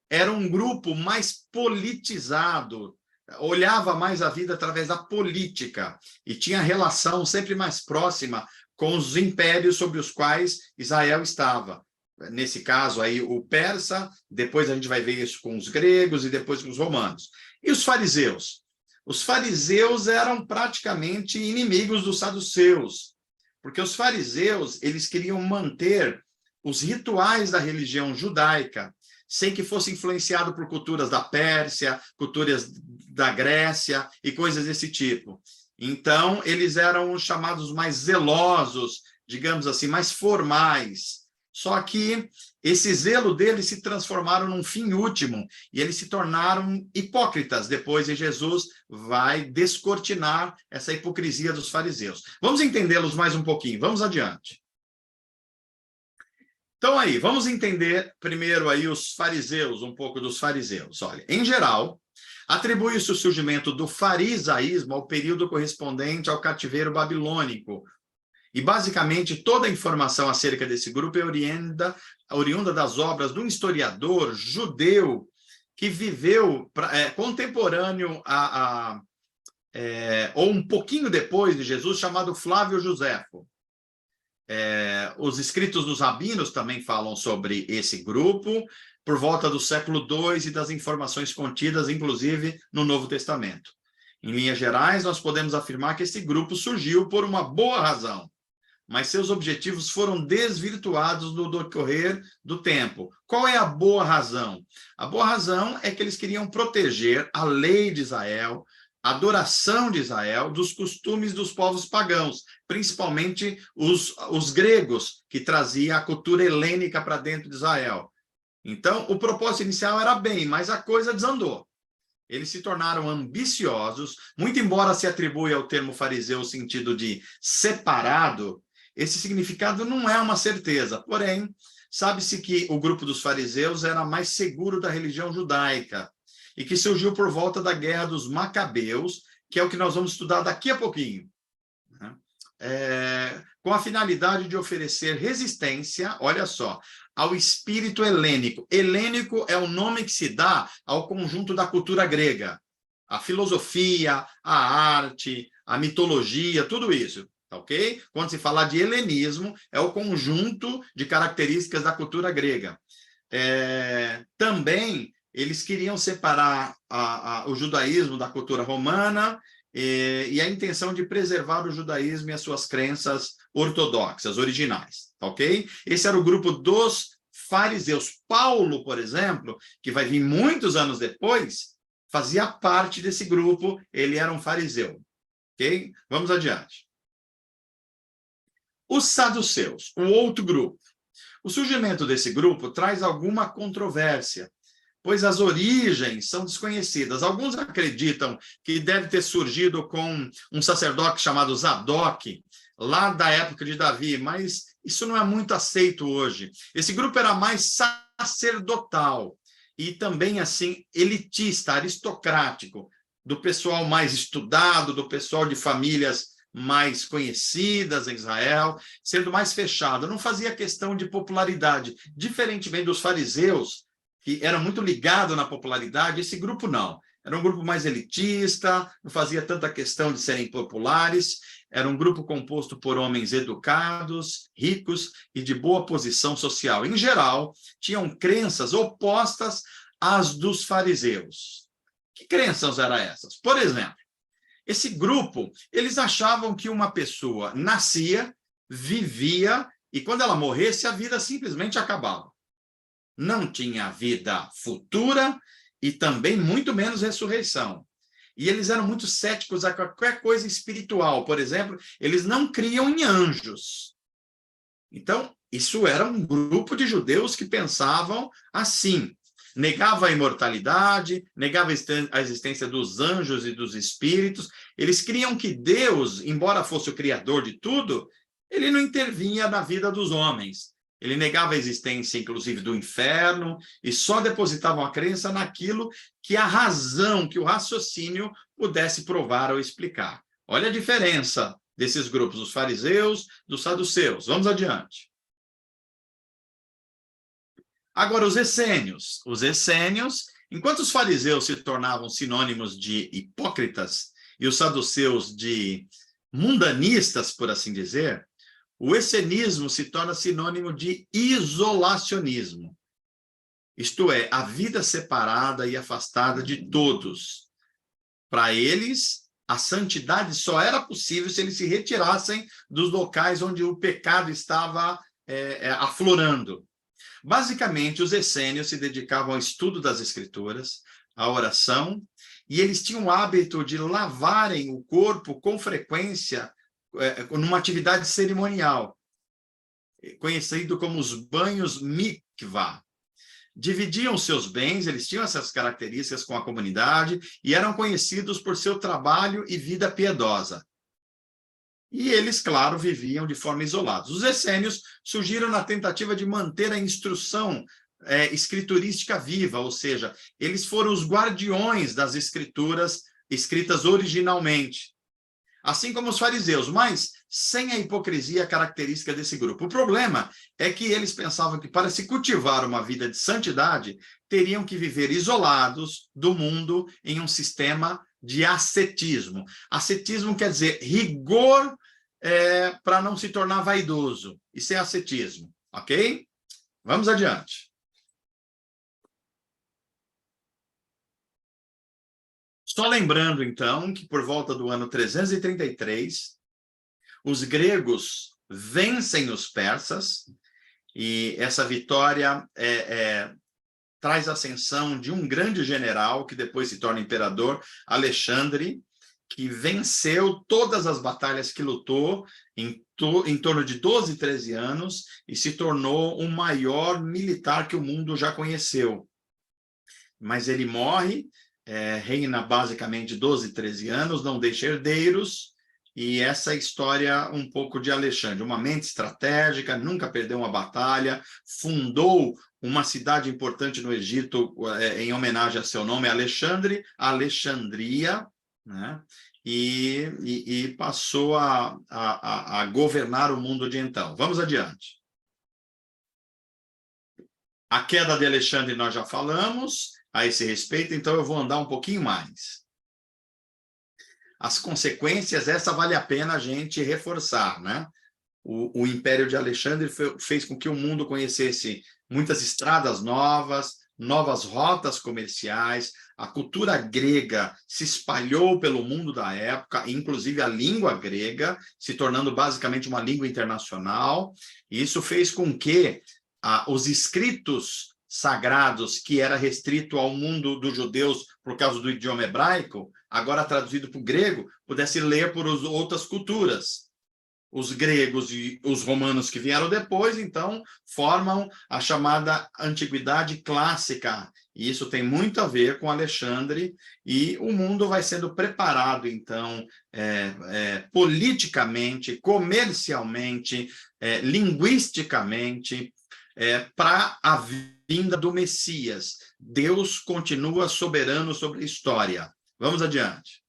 Era um grupo mais politizado, olhava mais a vida através da política e tinha relação sempre mais próxima com os impérios sobre os quais Israel estava. Nesse caso aí, o persa, depois a gente vai ver isso com os gregos e depois com os romanos. E os fariseus? Os fariseus eram praticamente inimigos dos saduceus, porque os fariseus, eles queriam manter os rituais da religião judaica, sem que fosse influenciado por culturas da Pérsia, culturas da Grécia e coisas desse tipo. Então, eles eram os chamados mais zelosos, digamos assim, mais formais. Só que esse zelo deles se transformaram num fim último, e eles se tornaram hipócritas depois, e Jesus vai descortinar essa hipocrisia dos fariseus. Vamos entendê-los mais um pouquinho, vamos adiante. Então, aí, vamos entender primeiro aí os fariseus, um pouco dos fariseus. Olha, em geral, atribui-se o surgimento do farisaísmo ao período correspondente ao cativeiro babilônico. E, basicamente, toda a informação acerca desse grupo é oriunda das obras de um historiador judeu que viveu contemporâneo ou um pouquinho depois de Jesus, chamado Flávio Joséfo. Os escritos dos rabinos também falam sobre esse grupo, por volta do século II e das informações contidas, inclusive, no Novo Testamento. Em linhas gerais, nós podemos afirmar que esse grupo surgiu por uma boa razão, mas seus objetivos foram desvirtuados no decorrer do tempo. Qual é a boa razão? A boa razão é que eles queriam proteger a lei de Israel, a adoração de Israel, dos costumes dos povos pagãos, principalmente os gregos, que traziam a cultura helênica para dentro de Israel. Então, o propósito inicial era bem, mas a coisa desandou. Eles se tornaram ambiciosos, muito embora se atribua ao termo fariseu o sentido de separado, esse significado não é uma certeza. Porém, sabe-se que o grupo dos fariseus era mais seguro da religião judaica e que surgiu por volta da Guerra dos Macabeus, que é o que nós vamos estudar daqui a pouquinho. com a finalidade de oferecer resistência, olha só, ao espírito helênico. Helênico é o nome que se dá ao conjunto da cultura grega. A filosofia, a arte, a mitologia, tudo isso, tá ok? Quando se fala de helenismo, é o conjunto de características da cultura grega. Também eles queriam separar o judaísmo da cultura romana e a intenção de preservar o judaísmo e as suas crenças ortodoxas, originais, tá ok? Esse era o grupo dos fariseus. Paulo, por exemplo, que vai vir muitos anos depois, fazia parte desse grupo, ele era um fariseu, ok? Vamos adiante. Os saduceus, o outro grupo. O surgimento desse grupo traz alguma controvérsia, pois as origens são desconhecidas. Alguns acreditam que deve ter surgido com um sacerdote chamado Zadok, lá da época de Davi, mas isso não é muito aceito hoje. Esse grupo era mais sacerdotal e também, assim, elitista, aristocrático, do pessoal mais estudado, do pessoal de famílias mais conhecidas em Israel, sendo mais fechado. Não fazia questão de popularidade, diferentemente dos fariseus, que era muito ligado na popularidade, esse grupo não. Era um grupo mais elitista, não fazia tanta questão de serem populares, era um grupo composto por homens educados, ricos e de boa posição social. Em geral, tinham crenças opostas às dos fariseus. Que crenças eram essas? Por exemplo, esse grupo, eles achavam que uma pessoa nascia, vivia, e quando ela morresse, a vida simplesmente acabava. Não tinha vida futura e também muito menos ressurreição. E eles eram muito céticos a qualquer coisa espiritual. Por exemplo, eles não criam em anjos. Então, isso era um grupo de judeus que pensavam assim. Negava a imortalidade, negava a existência dos anjos e dos espíritos. Eles criam que Deus, embora fosse o criador de tudo, ele não intervinha na vida dos homens. Ele negava a existência, inclusive, do inferno, e só depositavam a crença naquilo que a razão, que o raciocínio pudesse provar ou explicar. Olha a diferença desses grupos, os fariseus, dos saduceus. Vamos adiante. Agora, os essênios. Os essênios, enquanto os fariseus se tornavam sinônimos de hipócritas e os saduceus de mundanistas, por assim dizer, o essenismo se torna sinônimo de isolacionismo. Isto é, a vida separada e afastada de todos. Para eles, a santidade só era possível se eles se retirassem dos locais onde o pecado estava aflorando. Basicamente, os essênios se dedicavam ao estudo das escrituras, à oração, e eles tinham o hábito de lavarem o corpo com frequência numa atividade cerimonial, conhecido como os banhos mikvah. Dividiam seus bens, eles tinham essas características com a comunidade e eram conhecidos por seu trabalho e vida piedosa. E eles, claro, viviam de forma isolada. Os essênios surgiram na tentativa de manter a instrução escriturística viva, ou seja, eles foram os guardiões das escrituras escritas originalmente, assim como os fariseus, mas sem a hipocrisia característica desse grupo. O problema é que eles pensavam que para se cultivar uma vida de santidade, teriam que viver isolados do mundo em um sistema de ascetismo. Ascetismo quer dizer rigor para não se tornar vaidoso. Isso é ascetismo, ok? Vamos adiante. Só lembrando, então, que por volta do ano 333, os gregos vencem os persas, e essa vitória traz a ascensão de um grande general, que depois se torna imperador, Alexandre, que venceu todas as batalhas que lutou em torno de 12, 13 anos, e se tornou o maior militar que o mundo já conheceu. Mas ele morre, reina basicamente 12, 13 anos, não deixa herdeiros, e essa história um pouco de Alexandre, uma mente estratégica, nunca perdeu uma batalha, fundou uma cidade importante no Egito em homenagem a seu nome, Alexandre, Alexandria, né? e passou a governar o mundo de então. Vamos adiante. A queda de Alexandre nós já falamos a esse respeito, então eu vou andar um pouquinho mais. As consequências, essa vale a pena a gente reforçar, né? O Império de Alexandre fez com que o mundo conhecesse muitas estradas novas, novas rotas comerciais, a cultura grega se espalhou pelo mundo da época, inclusive a língua grega, se tornando basicamente uma língua internacional, e isso fez com que os escritos sagrados, que era restrito ao mundo dos judeus por causa do idioma hebraico, agora traduzido para o grego, pudesse ler por outras culturas. Os gregos e os romanos que vieram depois, então, formam a chamada Antiguidade Clássica. E isso tem muito a ver com Alexandre, e o mundo vai sendo preparado, então, politicamente, comercialmente, linguisticamente, para a vinda do Messias. Deus continua soberano sobre a história. Vamos adiante.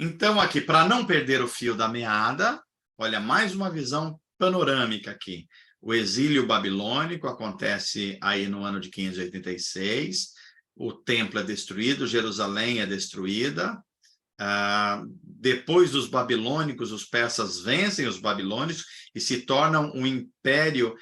Então, aqui, para não perder o fio da meada, olha, mais uma visão panorâmica aqui. O exílio babilônico acontece aí no ano de 586, o templo é destruído, Jerusalém é destruída. Depois dos babilônicos, os persas vencem os babilônicos e se tornam um império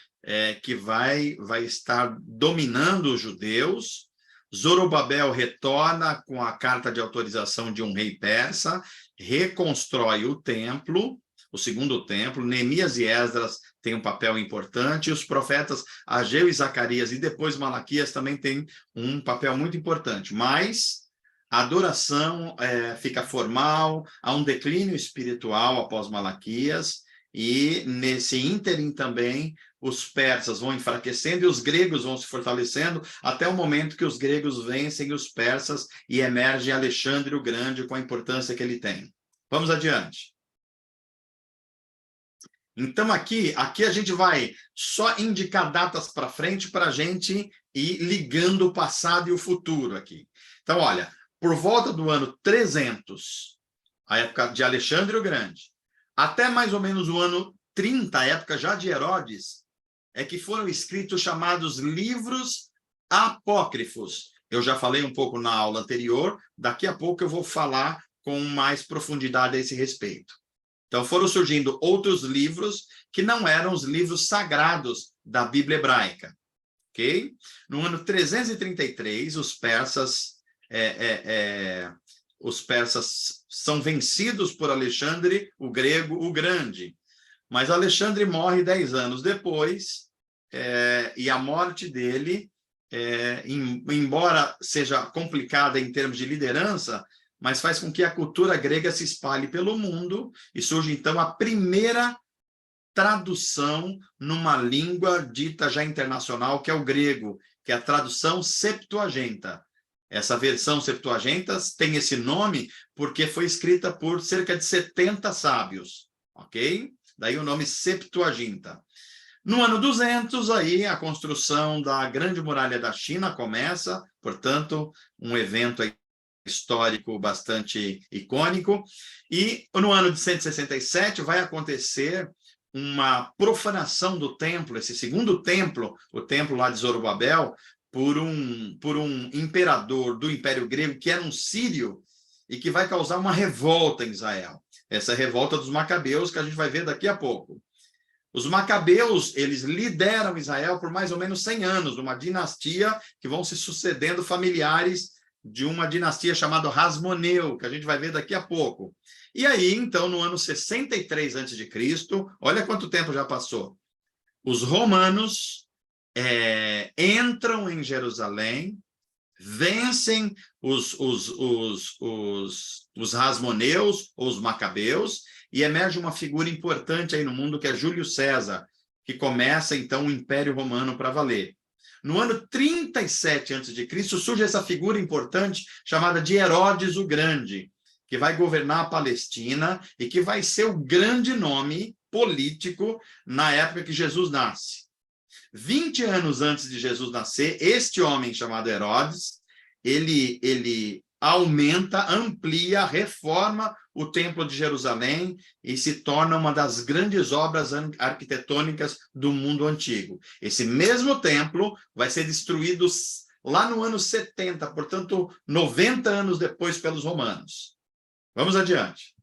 que vai estar dominando os judeus. Zorobabel retorna com a carta de autorização de um rei persa, reconstrói o templo, o segundo templo. Neemias e Esdras têm um papel importante, e os profetas Ageu e Zacarias, e depois Malaquias, também têm um papel muito importante. Mas a adoração fica formal, há um declínio espiritual após Malaquias, e nesse ínterim também os persas vão enfraquecendo e os gregos vão se fortalecendo, até o momento que os gregos vencem os persas e emerge Alexandre o Grande com a importância que ele tem. Vamos adiante. Então, aqui a gente vai só indicar datas para frente para a gente ir ligando o passado e o futuro aqui. Então, olha, por volta do ano 300, a época de Alexandre o Grande, até mais ou menos o ano 30, a época já de Herodes, é que foram escritos chamados livros apócrifos. Eu já falei um pouco na aula anterior, daqui a pouco eu vou falar com mais profundidade a esse respeito. Então, foram surgindo outros livros que não eram os livros sagrados da Bíblia hebraica. Ok? No ano 333, os persas são vencidos por Alexandre o Grego o Grande. Mas Alexandre morre 10 anos depois, e a morte dele, embora seja complicada em termos de liderança, mas faz com que a cultura grega se espalhe pelo mundo, e surge, então, a primeira tradução numa língua dita já internacional, que é o grego, que é a tradução Septuaginta. Essa versão Septuaginta tem esse nome porque foi escrita por cerca de 70 sábios, ok? Daí o nome Septuaginta. No ano 200, aí, a construção da Grande Muralha da China começa, portanto, um evento histórico bastante icônico, e no ano de 167 vai acontecer uma profanação do templo, esse segundo templo, o templo lá de Zorobabel, por um imperador do Império Grego, que era um sírio, e que vai causar uma revolta em Israel. Essa revolta dos macabeus, que a gente vai ver daqui a pouco. Os macabeus, eles lideram Israel por mais ou menos 100 anos, uma dinastia que vão se sucedendo familiares de uma dinastia chamada Hasmoneu, que a gente vai ver daqui a pouco. E aí, então, no ano 63 a.C., olha quanto tempo já passou, os romanos entram em Jerusalém, vencem os Hasmoneus, ou os macabeus, e emerge uma figura importante aí no mundo, que é Júlio César, que começa, então, o Império Romano para valer. No ano 37 a.C., surge essa figura importante chamada de Herodes o Grande, que vai governar a Palestina e que vai ser o grande nome político na época que Jesus nasce. 20 anos antes de Jesus nascer, este homem chamado Herodes, ele aumenta, amplia, reforma o Templo de Jerusalém e se torna uma das grandes obras arquitetônicas do mundo antigo. Esse mesmo templo vai ser destruído lá no ano 70, portanto, 90 anos depois pelos romanos. Vamos adiante.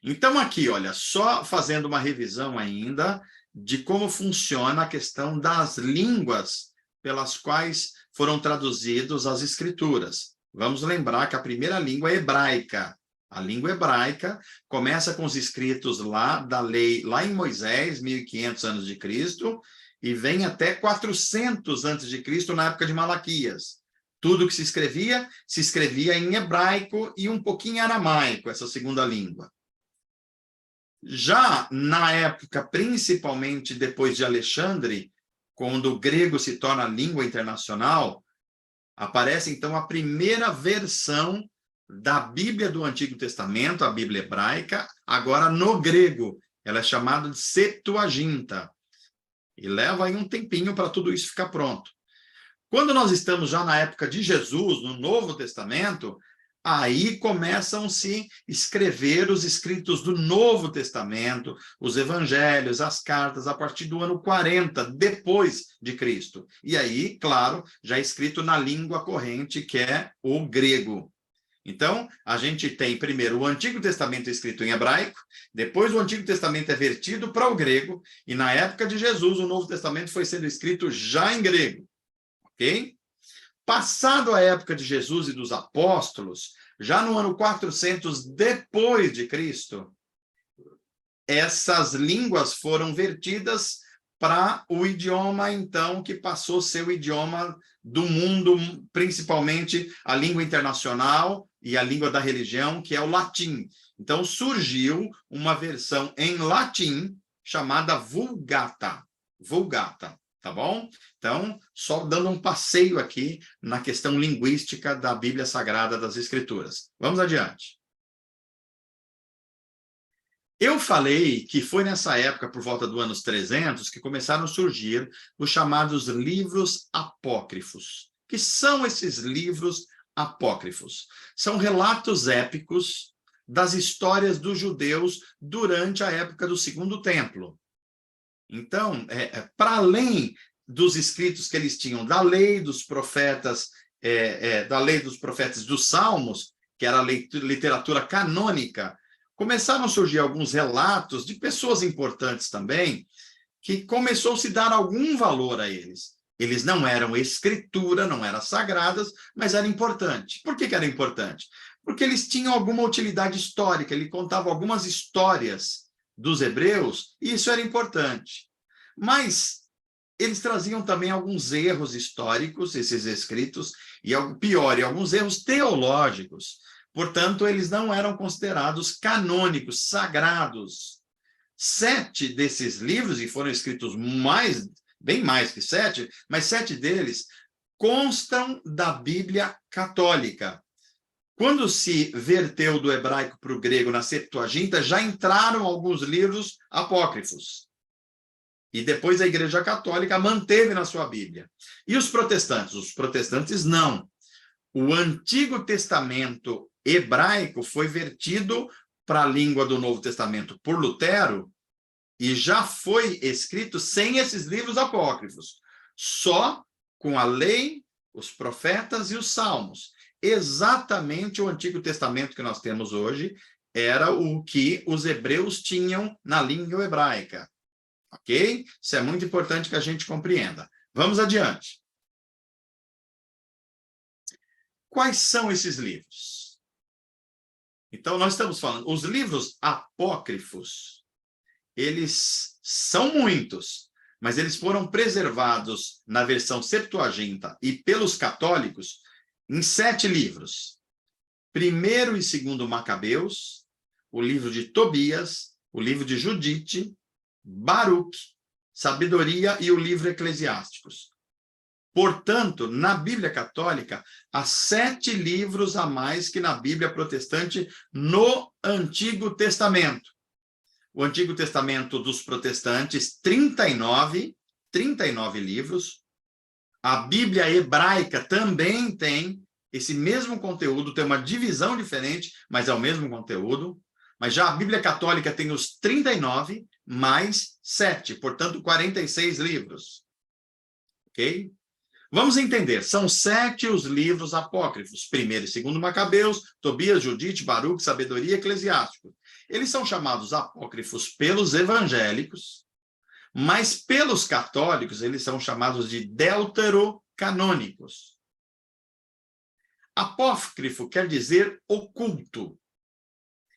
Então, aqui, olha, só fazendo uma revisão ainda de como funciona a questão das línguas pelas quais foram traduzidas as escrituras. Vamos lembrar que a primeira língua é hebraica. A língua hebraica começa com os escritos lá da lei, lá em Moisés, 1500 anos de Cristo, e vem até 400 antes de Cristo, na época de Malaquias. Tudo que se escrevia em hebraico e um pouquinho em aramaico, essa segunda língua. Já na época, principalmente depois de Alexandre, quando o grego se torna língua internacional, aparece então a primeira versão da Bíblia do Antigo Testamento, a Bíblia hebraica, agora no grego. Ela é chamada de Septuaginta. E leva aí um tempinho para tudo isso ficar pronto. Quando nós estamos já na época de Jesus, no Novo Testamento, aí começam a se escrever os escritos do Novo Testamento, os evangelhos, as cartas, a partir do ano 40, depois de Cristo. E aí, claro, já é escrito na língua corrente, que é o grego. Então, a gente tem primeiro o Antigo Testamento escrito em hebraico, depois o Antigo Testamento é vertido para o grego, e na época de Jesus, o Novo Testamento foi sendo escrito já em grego. Ok? Passado a época de Jesus e dos apóstolos, já no ano 400 depois de Cristo, essas línguas foram vertidas para o idioma, então, que passou a ser o idioma do mundo, principalmente a língua internacional e a língua da religião, que é o latim. Então, surgiu uma versão em latim chamada Vulgata. Vulgata, tá bom? Então, só dando um passeio aqui na questão linguística da Bíblia Sagrada das Escrituras. Vamos adiante. Eu falei que foi nessa época, por volta do anos 300, que começaram a surgir os chamados livros apócrifos. Que são esses livros apócrifos? São relatos épicos das histórias dos judeus durante a época do Segundo Templo. Então, para além dos escritos que eles tinham da lei dos profetas, dos Salmos, que era a literatura canônica, começaram a surgir alguns relatos de pessoas importantes também, que começou a se dar algum valor a eles. Eles não eram escritura, não eram sagradas, mas era importante. Por que era importante? Porque eles tinham alguma utilidade histórica, ele contava algumas histórias dos hebreus, e isso era importante. Mas eles traziam também alguns erros históricos, esses escritos, e algo pior, e alguns erros teológicos. Portanto, eles não eram considerados canônicos, sagrados. 7 desses livros, e foram escritos bem mais que 7, mas 7 deles constam da Bíblia católica. Quando se verteu do hebraico para o grego na Septuaginta, já entraram alguns livros apócrifos. E depois a Igreja Católica manteve na sua Bíblia. E os protestantes? Os protestantes não. O Antigo Testamento hebraico foi vertido para a língua do Novo Testamento por Lutero e já foi escrito sem esses livros apócrifos, só com a lei, os profetas e os salmos. Exatamente o Antigo Testamento que nós temos hoje era o que os hebreus tinham na língua hebraica. Ok? Isso é muito importante que a gente compreenda. Vamos adiante. Quais são esses livros? Então, nós estamos falando, os livros apócrifos, eles são muitos, mas eles foram preservados na versão Septuaginta e pelos católicos em 7 livros. 1º e 2º Macabeus, o livro de Tobias, o livro de Judite, Baruque, Sabedoria e o livro Eclesiásticos. Portanto, na Bíblia Católica, há 7 livros a mais que na Bíblia Protestante no Antigo Testamento. O Antigo Testamento dos protestantes, 39 livros. A Bíblia hebraica também tem esse mesmo conteúdo, tem uma divisão diferente, mas é o mesmo conteúdo. Mas já a Bíblia católica tem os 39 mais 7, portanto, 46 livros. Ok? Vamos entender, são 7 os livros apócrifos, 1º e 2º Macabeus, Tobias, Judite, Baruque, Sabedoria e Eclesiástico. Eles são chamados apócrifos pelos evangélicos, mas pelos católicos eles são chamados de deuterocanônicos. Apócrifo quer dizer oculto,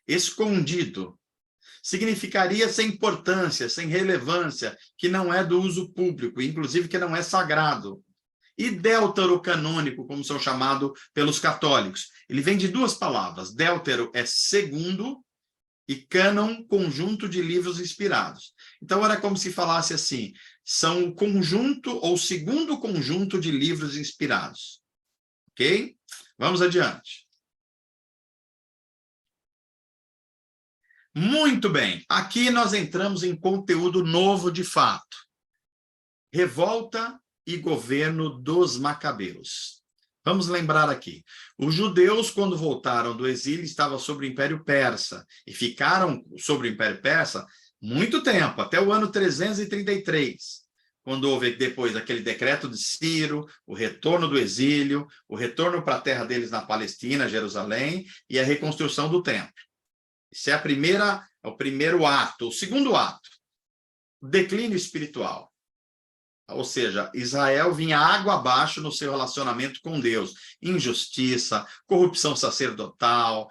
escondido. Significaria sem importância, sem relevância, que não é do uso público, inclusive que não é sagrado. E deuterocanônico, como são chamados pelos católicos. Ele vem de 2 palavras. Deutero é segundo e cânon, conjunto de livros inspirados. Então, era como se falasse assim, são o conjunto ou segundo conjunto de livros inspirados. Ok? Vamos adiante. Muito bem. Aqui nós entramos em conteúdo novo de fato. Revolta e governo dos Macabeus. Vamos lembrar aqui. Os judeus, quando voltaram do exílio, estavam sob o Império Persa e ficaram sob o Império Persa muito tempo, até o ano 333, quando houve depois aquele decreto de Ciro, o retorno do exílio, o retorno para a terra deles na Palestina, Jerusalém, e a reconstrução do templo. Esse é o primeiro ato. O segundo ato, o declínio espiritual. Ou seja, Israel vinha água abaixo no seu relacionamento com Deus. Injustiça, corrupção sacerdotal,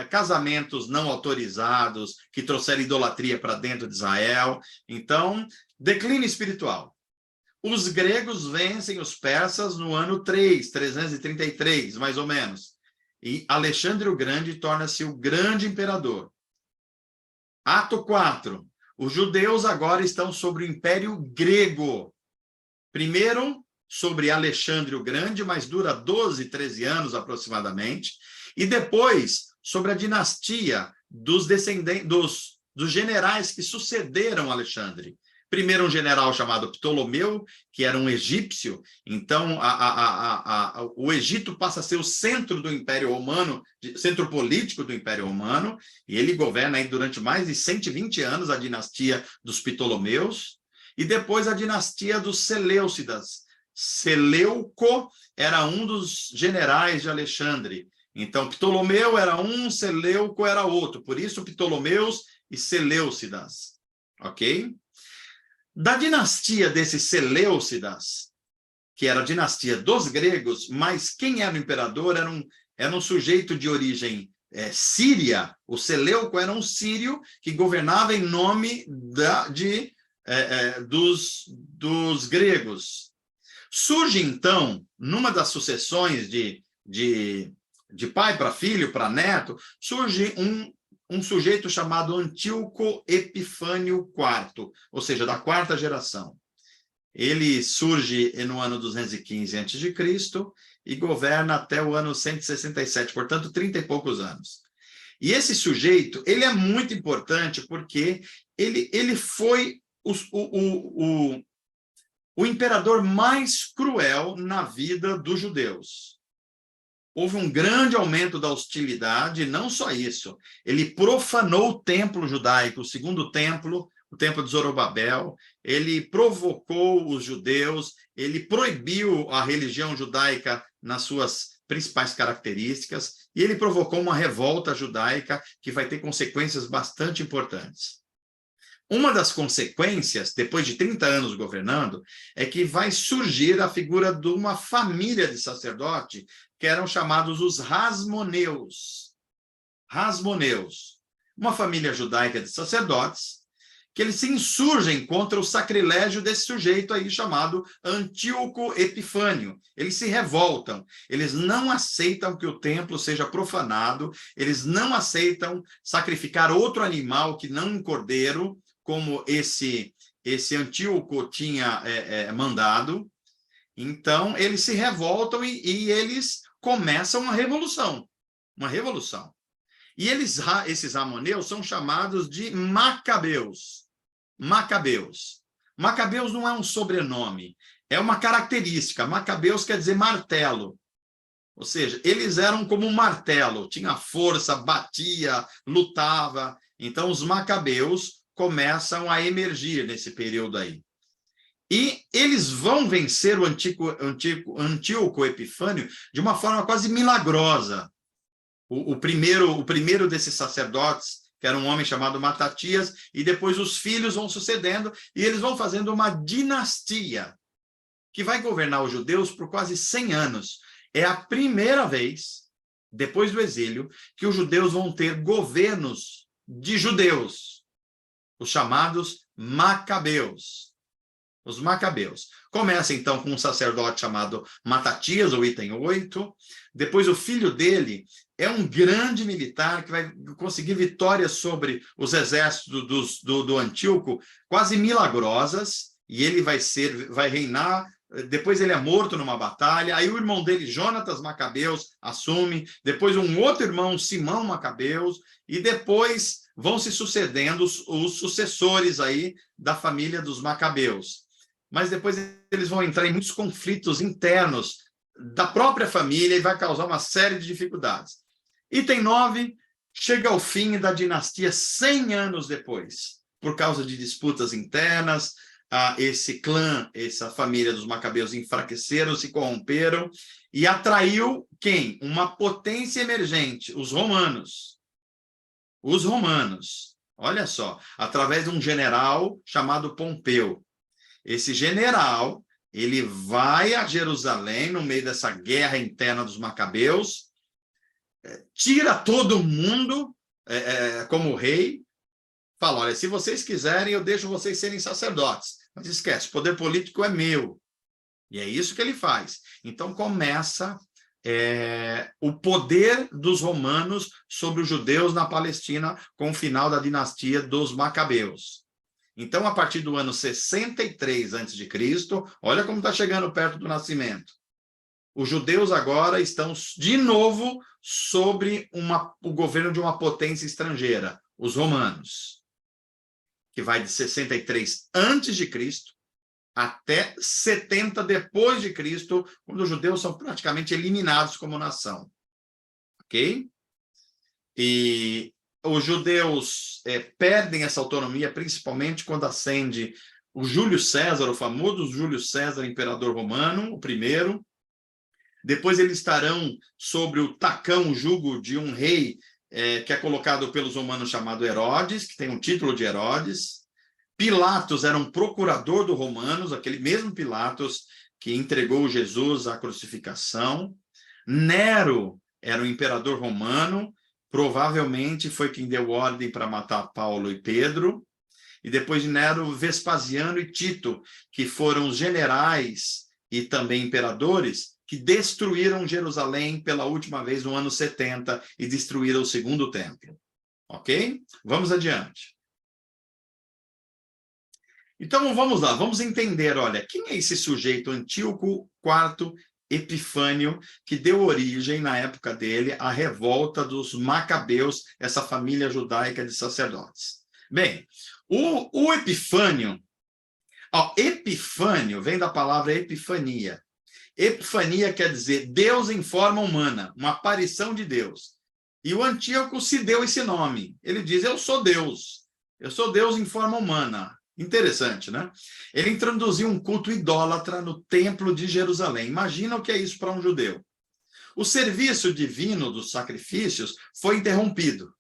casamentos não autorizados, que trouxeram idolatria para dentro de Israel. Então, declínio espiritual. Os gregos vencem os persas no ano 333, mais ou menos. E Alexandre o Grande torna-se o grande imperador. Ato 4. Os judeus agora estão sobre o Império Grego. Primeiro, sobre Alexandre o Grande, mas dura 12, 13 anos aproximadamente. E depois, sobre a dinastia dos descendentes, dos generais que sucederam Alexandre. Primeiro, um general chamado Ptolomeu, que era um egípcio. Então, o Egito passa a ser o centro do Império Romano, centro político do Império Romano, e ele governa aí durante mais de 120 anos a dinastia dos Ptolomeus. E depois a dinastia dos Seleucidas. Seleuco era um dos generais de Alexandre. Então, Ptolomeu era um, Seleuco era outro. Por isso, Ptolomeus e Seleucidas. Ok? Da dinastia desses Seleucidas, que era a dinastia dos gregos, mas quem era o imperador era um sujeito de origem síria. O Seleuco era um sírio que governava em nome dos gregos. Surge, então, numa das sucessões de pai para filho, para neto, surge um sujeito chamado Antíoco Epifânio IV, ou seja, da 4ª geração. Ele surge no ano 215 a.C. e governa até o ano 167, portanto, 30 e poucos anos. E esse sujeito, ele é muito importante porque ele foi o imperador mais cruel na vida dos judeus. Houve um grande aumento da hostilidade, não só isso, ele profanou o templo judaico, o segundo templo, o templo de Zorobabel, ele provocou os judeus, ele proibiu a religião judaica nas suas principais características, e ele provocou uma revolta judaica que vai ter consequências bastante importantes. Uma das consequências, depois de 30 anos governando, é que vai surgir a figura de uma família de sacerdote que eram chamados os Hasmoneus. Hasmoneus, uma família judaica de sacerdotes, que eles se insurgem contra o sacrilégio desse sujeito aí chamado Antíoco Epifânio. Eles se revoltam, eles não aceitam que o templo seja profanado, eles não aceitam sacrificar outro animal que não um cordeiro, como esse Antíoco tinha mandado. Então, eles se revoltam e eles começam uma revolução. Uma revolução. E esses amoneus são chamados de Macabeus. Macabeus. Macabeus não é um sobrenome, é uma característica. Macabeus quer dizer martelo. Ou seja, eles eram como um martelo, tinha força, batia, lutava. Então, os macabeus começam a emergir nesse período aí. E eles vão vencer o Antíoco Epifânio de uma forma quase milagrosa. O primeiro desses sacerdotes, que era um homem chamado Matatias, e depois os filhos vão sucedendo, e eles vão fazendo uma dinastia que vai governar os judeus por quase 100 anos. É a primeira vez, depois do exílio, que os judeus vão ter governos de judeus, os chamados Macabeus. Os Macabeus. Começa, então, com um sacerdote chamado Matatias, o item 8. Depois, o filho dele é um grande militar que vai conseguir vitórias sobre os exércitos do Antíoco, quase milagrosas, e ele vai reinar. Depois ele é morto numa batalha, aí o irmão dele, Jonatas Macabeus, assume, depois um outro irmão, Simão Macabeus, e depois vão se sucedendo os sucessores aí da família dos Macabeus. Mas depois eles vão entrar em muitos conflitos internos da própria família e vai causar uma série de dificuldades. Item 9, chega ao fim da dinastia 100 anos depois, por causa de disputas internas. Esse clã, essa família dos Macabeus enfraqueceram, se corromperam e atraiu quem? Uma potência emergente, os romanos. Os romanos, olha só, através de um general chamado Pompeu. Esse general, ele vai a Jerusalém no meio dessa guerra interna dos Macabeus, tira todo mundo como rei, fala, olha, se vocês quiserem, eu deixo vocês serem sacerdotes. Mas esquece, o poder político é meu. E é isso que ele faz. Então começa o poder dos romanos sobre os judeus na Palestina com o final da dinastia dos Macabeus. Então, a partir do ano 63 a.C., olha como está chegando perto do nascimento. Os judeus agora estão de novo sobre o governo de uma potência estrangeira, os romanos, que vai de 63 a.C. até 70 depois de Cristo, quando os judeus são praticamente eliminados como nação. Ok? E os judeus perdem essa autonomia, principalmente quando ascende o Júlio César, o famoso Júlio César, imperador romano, o primeiro. Depois eles estarão sobre o tacão, o jugo de um rei que é colocado pelos romanos chamado Herodes, que tem o título de Herodes. Pilatos era um procurador dos romanos, aquele mesmo Pilatos que entregou Jesus à crucificação. Nero era um imperador romano, provavelmente foi quem deu ordem para matar Paulo e Pedro. E depois de Nero, Vespasiano e Tito, que foram os generais e também imperadores que destruíram Jerusalém pela última vez no ano 70 e destruíram o segundo templo. Ok? Vamos adiante. Então, vamos lá, vamos entender, olha, quem é esse sujeito Antíoco IV Epifânio que deu origem, na época dele, à revolta dos Macabeus, essa família judaica de sacerdotes? Bem, o Epifânio, Epifânio vem da palavra epifania. Epifania quer dizer Deus em forma humana, uma aparição de Deus. E o Antíoco se deu esse nome. Ele diz, eu sou Deus em forma humana. Interessante, né? Ele introduziu um culto idólatra no Templo de Jerusalém. Imagina o que é isso para um judeu. O serviço divino dos sacrifícios foi interrompido.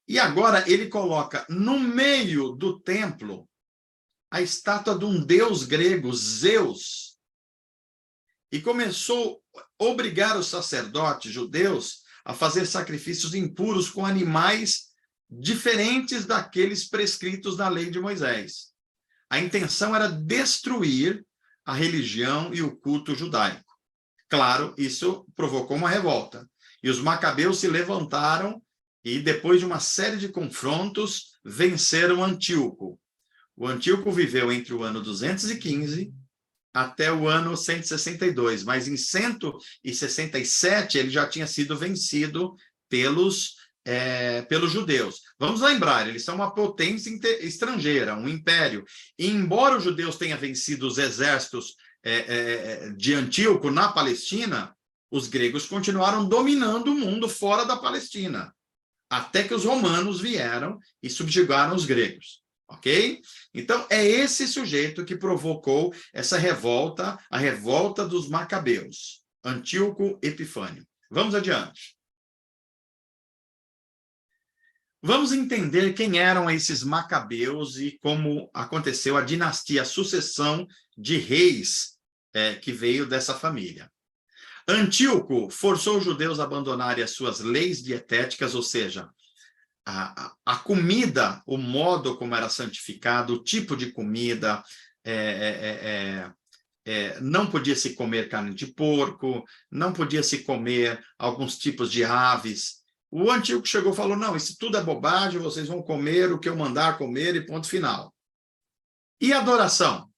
E agora ele coloca no meio do templo a estátua de um deus grego, Zeus, e começou a obrigar os sacerdotes judeus a fazer sacrifícios impuros com animais diferentes daqueles prescritos na lei de Moisés. A intenção era destruir a religião e o culto judaico. Claro, isso provocou uma revolta. E os macabeus se levantaram e, depois de uma série de confrontos, venceram Antíoco. O Antíoco viveu entre o ano 215 até o ano 162, mas em 167 ele já tinha sido vencido pelos pelos judeus. Vamos lembrar, eles são uma potência estrangeira, um império. E embora os judeus tenham vencido os exércitos de Antíoco na Palestina, os gregos continuaram dominando o mundo fora da Palestina, até que os romanos vieram e subjugaram os gregos. Ok? Então, é esse sujeito que provocou essa revolta, a revolta dos macabeus, Antíoco Epifânio. Vamos adiante. Vamos entender quem eram esses macabeus e como aconteceu a dinastia, a sucessão de reis que veio dessa família. Antíoco forçou os judeus a abandonarem as suas leis dietéticas, ou seja, a comida, o modo como era santificado, o tipo de comida, não podia se comer carne de porco, não podia se comer alguns tipos de aves. O Antíoco chegou e falou, não, isso tudo é bobagem, vocês vão comer o que eu mandar comer e ponto final. E a adoração?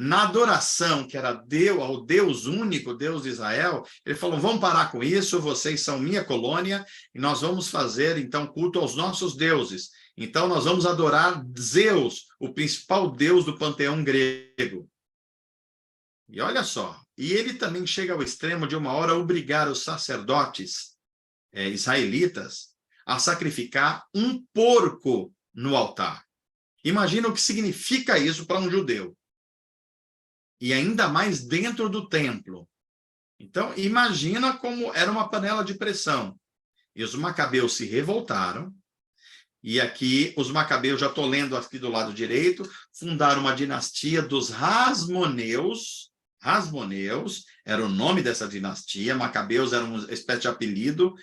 Na adoração, que era ao Deus único, Deus de Israel, ele falou, vamos parar com isso, vocês são minha colônia, e nós vamos fazer, então, culto aos nossos deuses. Então, nós vamos adorar Zeus, o principal deus do panteão grego. E olha só, e ele também chega ao extremo de uma hora obrigar os sacerdotes israelitas a sacrificar um porco no altar. Imagina o que significa isso para um judeu. E ainda mais dentro do templo. Então, imagina como era uma panela de pressão. E os macabeus se revoltaram, e aqui, os macabeus, já estou lendo aqui do lado direito, fundaram uma dinastia dos Hasmoneus. Hasmoneus era o nome dessa dinastia, macabeus era uma espécie de apelido,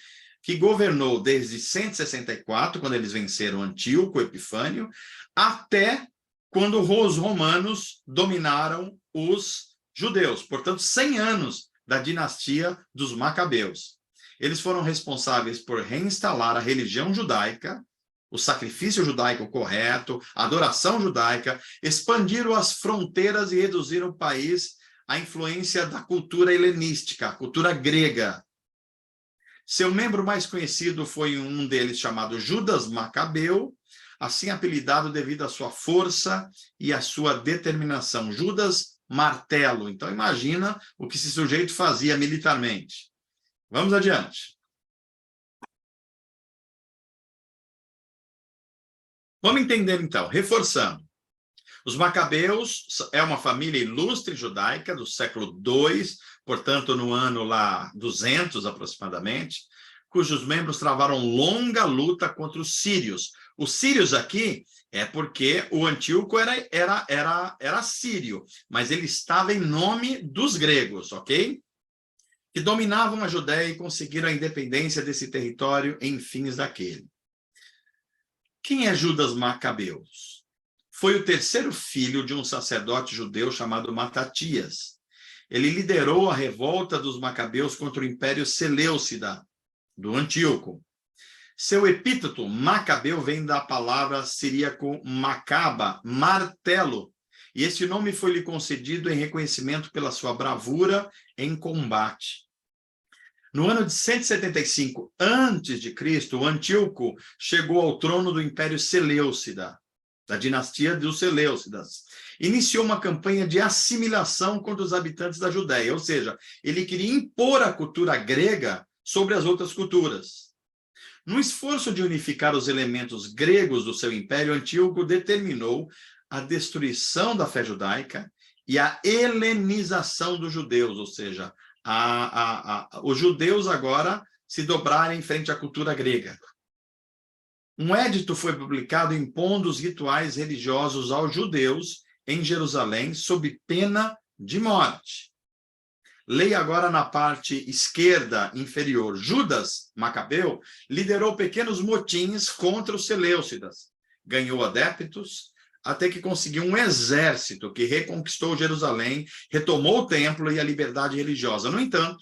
que governou desde 164, quando eles venceram Antíoco Epifânio, até quando os romanos dominaram os judeus. Portanto, 100 anos da dinastia dos macabeus. Eles foram responsáveis por reinstalar a religião judaica, o sacrifício judaico correto, a adoração judaica, expandiram as fronteiras e reduziram o país à influência da cultura helenística, a cultura grega. Seu membro mais conhecido foi um deles chamado Judas Macabeu, assim apelidado devido à sua força e à sua determinação. Judas Martelo. Então, imagina o que esse sujeito fazia militarmente. Vamos adiante. Vamos entender, então, reforçando. Os macabeus é uma família ilustre judaica do século II, portanto, no ano lá 200 aproximadamente, cujos membros travaram longa luta contra os sírios. Os sírios aqui é porque o Antíoco era sírio, mas ele estava em nome dos gregos, ok? Que dominavam a Judéia e conseguiram a independência desse território em fins daquele. Quem é Judas Macabeus? Foi o terceiro filho de um sacerdote judeu chamado Matatias. Ele liderou a revolta dos macabeus contra o Império Seleucida, do Antíoco. Seu epíteto, Macabeu, vem da palavra siríaco macaba, martelo, e esse nome foi lhe concedido em reconhecimento pela sua bravura em combate. No ano de 175 a.C., o Antíoco chegou ao trono do Império Seleucida, da dinastia dos Seleucidas. Iniciou uma campanha de assimilação contra os habitantes da Judéia, ou seja, ele queria impor a cultura grega sobre as outras culturas. No esforço de unificar os elementos gregos do seu império, Antíoco determinou a destruição da fé judaica e a helenização dos judeus, ou seja, os judeus agora se dobrarem frente à cultura grega. Um édito foi publicado impondo os rituais religiosos aos judeus em Jerusalém sob pena de morte. Leia agora na parte esquerda inferior. Judas Macabeu liderou pequenos motins contra os Seleucidas. Ganhou adeptos até que conseguiu um exército que reconquistou Jerusalém, retomou o templo e a liberdade religiosa. No entanto,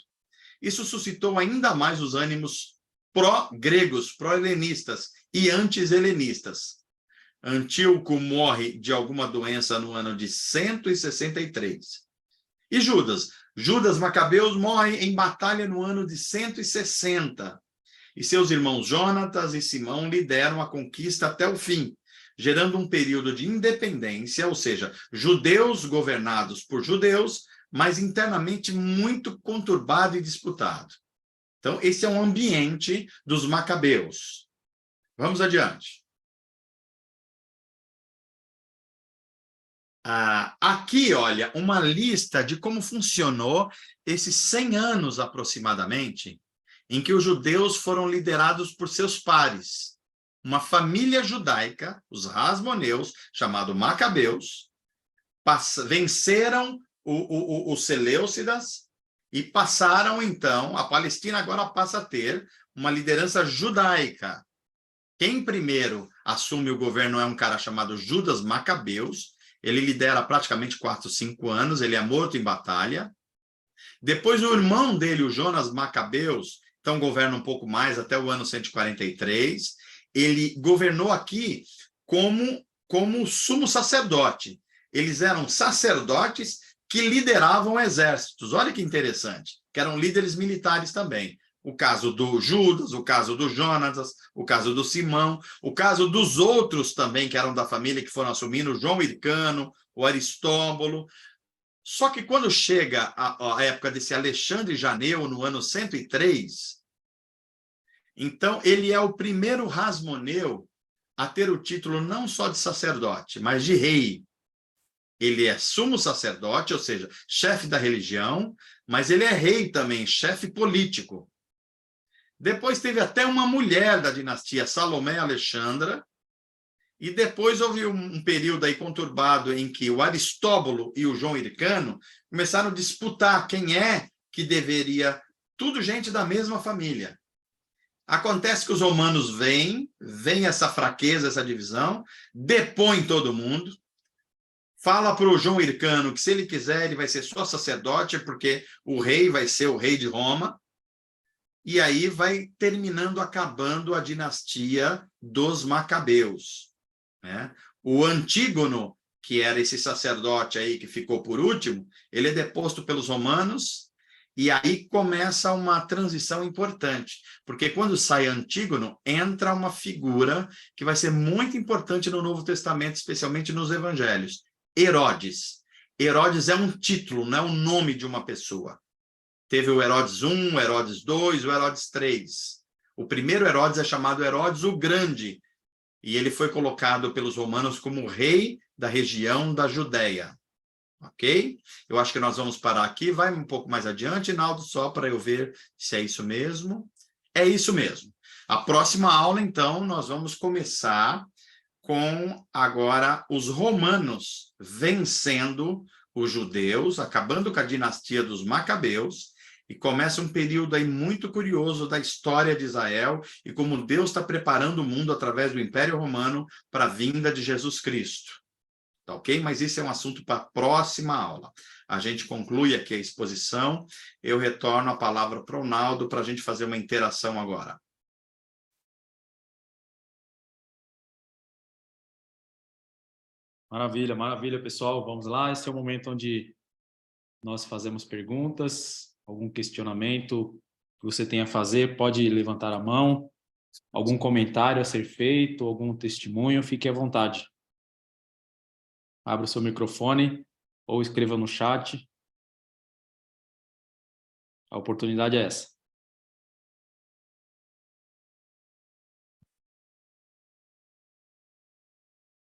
isso suscitou ainda mais os ânimos pró-gregos, pró-helenistas e anti-helenistas. Antíoco morre de alguma doença no ano de 163. E Judas Macabeus morre em batalha no ano de 160. e seus irmãos Jonatas e Simão lideram a conquista até o fim, gerando um período de independência, ou seja, judeus governados por judeus, mas internamente muito conturbado e disputado. Então, esse é um ambiente dos macabeus. Vamos adiante. Aqui, olha, uma lista de como funcionou esses 100 anos aproximadamente, em que os judeus foram liderados por seus pares. Uma família judaica, os Hasmoneus, chamado Macabeus, venceram os Seleucidas e passaram, então, a Palestina agora passa a ter uma liderança judaica. Quem primeiro assume o governo é um cara chamado Judas Macabeus. Ele lidera praticamente 4, 5 anos, ele é morto em batalha. Depois o irmão dele, o Jonas Macabeus, então governa um pouco mais, até o ano 143. Ele governou aqui como sumo sacerdote. Eles eram sacerdotes que lideravam exércitos. Olha que interessante, que eram líderes militares também. O caso do Judas, o caso do Jonatas, o caso do Simão, o caso dos outros também que eram da família que foram assumindo, o João Hircano, o Aristóbulo. Só que quando chega a época desse Alexandre Janeu, no ano 103, então ele é o primeiro Hasmoneu a ter o título não só de sacerdote, mas de rei. Ele é sumo sacerdote, ou seja, chefe da religião, mas ele é rei também, chefe político. Depois teve até uma mulher da dinastia, Salomé Alexandra, e depois houve um período aí conturbado em que o Aristóbulo e o João Hircano começaram a disputar quem é que deveria, tudo gente da mesma família. Acontece que os romanos vêm essa fraqueza, essa divisão, depõem todo mundo, fala para o João Hircano que se ele quiser ele vai ser só sacerdote, porque o rei vai ser o rei de Roma, e aí vai terminando, acabando a dinastia dos Macabeus, né? O Antígono, que era esse sacerdote aí que ficou por último, ele é deposto pelos romanos, e aí começa uma transição importante, porque quando sai Antígono, entra uma figura que vai ser muito importante no Novo Testamento, especialmente nos Evangelhos, Herodes. Herodes é um título, não é o nome de uma pessoa. Teve o Herodes I, o Herodes II, o Herodes III. O primeiro Herodes é chamado Herodes o Grande, e ele foi colocado pelos romanos como rei da região da Judéia. Ok? Eu acho que nós vamos parar aqui. Vai um pouco mais adiante, Naldo, só para eu ver se é isso mesmo. É isso mesmo. A próxima aula, então, nós vamos começar com agora os romanos vencendo os judeus, acabando com a dinastia dos Macabeus, e começa um período aí muito curioso da história de Israel e como Deus está preparando o mundo através do Império Romano para a vinda de Jesus Cristo. Tá ok? Mas isso é um assunto para a próxima aula. A gente conclui aqui a exposição, eu retorno a palavra para o Naldo para a gente fazer uma interação agora. Maravilha, maravilha, pessoal. Vamos lá. Esse é o momento onde nós fazemos perguntas, algum questionamento que você tenha a fazer, pode levantar a mão, algum comentário a ser feito, algum testemunho, fique à vontade. Abra o seu microfone ou escreva no chat. A oportunidade é essa.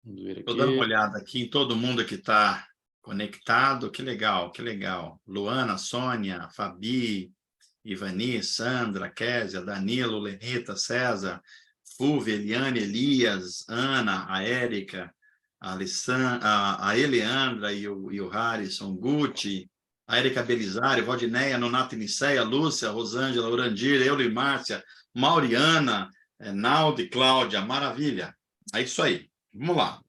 Vamos ver aqui. Estou dando uma olhada aqui em todo mundo que está conectado. Que legal, que legal. Luana, Sônia, Fabi, Ivani, Sandra, Késia, Danilo, Lenita, César, Fúvia, Eliane, Elias, Ana, a Érica, a Eleandra e o Harrison, Guti, a Érica Belizari, Valdineia, Nonata Niceia, Lúcia, Rosângela, Urandir, Euler, Márcia, Mauriana, Naldo e Cláudia. Maravilha. É isso aí. Vamos lá.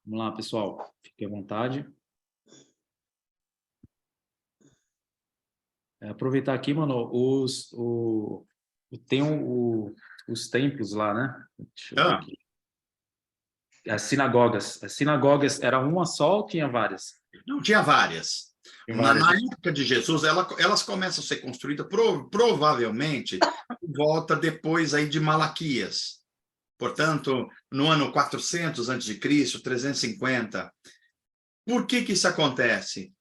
Vamos lá, pessoal. Fique à vontade. Aproveitar aqui, mano, tem os templos lá, né? Deixa eu ver aqui. As sinagogas. As sinagogas era uma só ou tinha várias? Não, tinha várias. Na época de Jesus, elas começam a ser construídas provavelmente por volta depois aí de Malaquias. Portanto, no ano 400 a.C., 350. Por que isso acontece?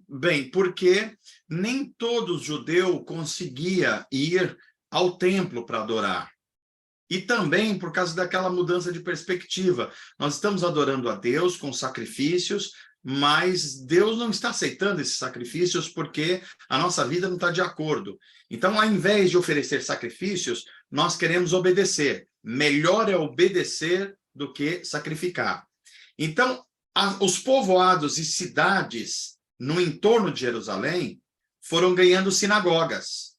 Bem, porque nem todo judeu conseguia ir ao templo para adorar. E também por causa daquela mudança de perspectiva. Nós estamos adorando a Deus com sacrifícios, mas Deus não está aceitando esses sacrifícios porque a nossa vida não está de acordo. Então, ao invés de oferecer sacrifícios, nós queremos obedecer. Melhor é obedecer do que sacrificar. Então, os povoados e cidades no entorno de Jerusalém foram ganhando sinagogas.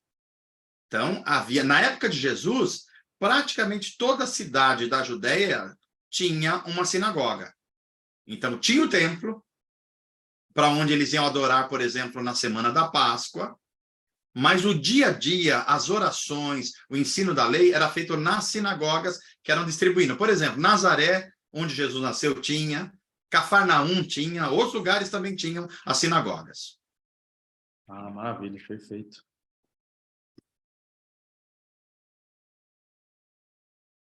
Então, na época de Jesus, praticamente toda a cidade da Judéia tinha uma sinagoga. Então, tinha o templo, para onde eles iam adorar, por exemplo, na semana da Páscoa, mas o dia a dia, as orações, o ensino da lei era feito nas sinagogas que eram distribuídas. Por exemplo, Nazaré, onde Jesus nasceu, tinha, Cafarnaum tinha, outros lugares também tinham as sinagogas. Ah, maravilha, perfeito.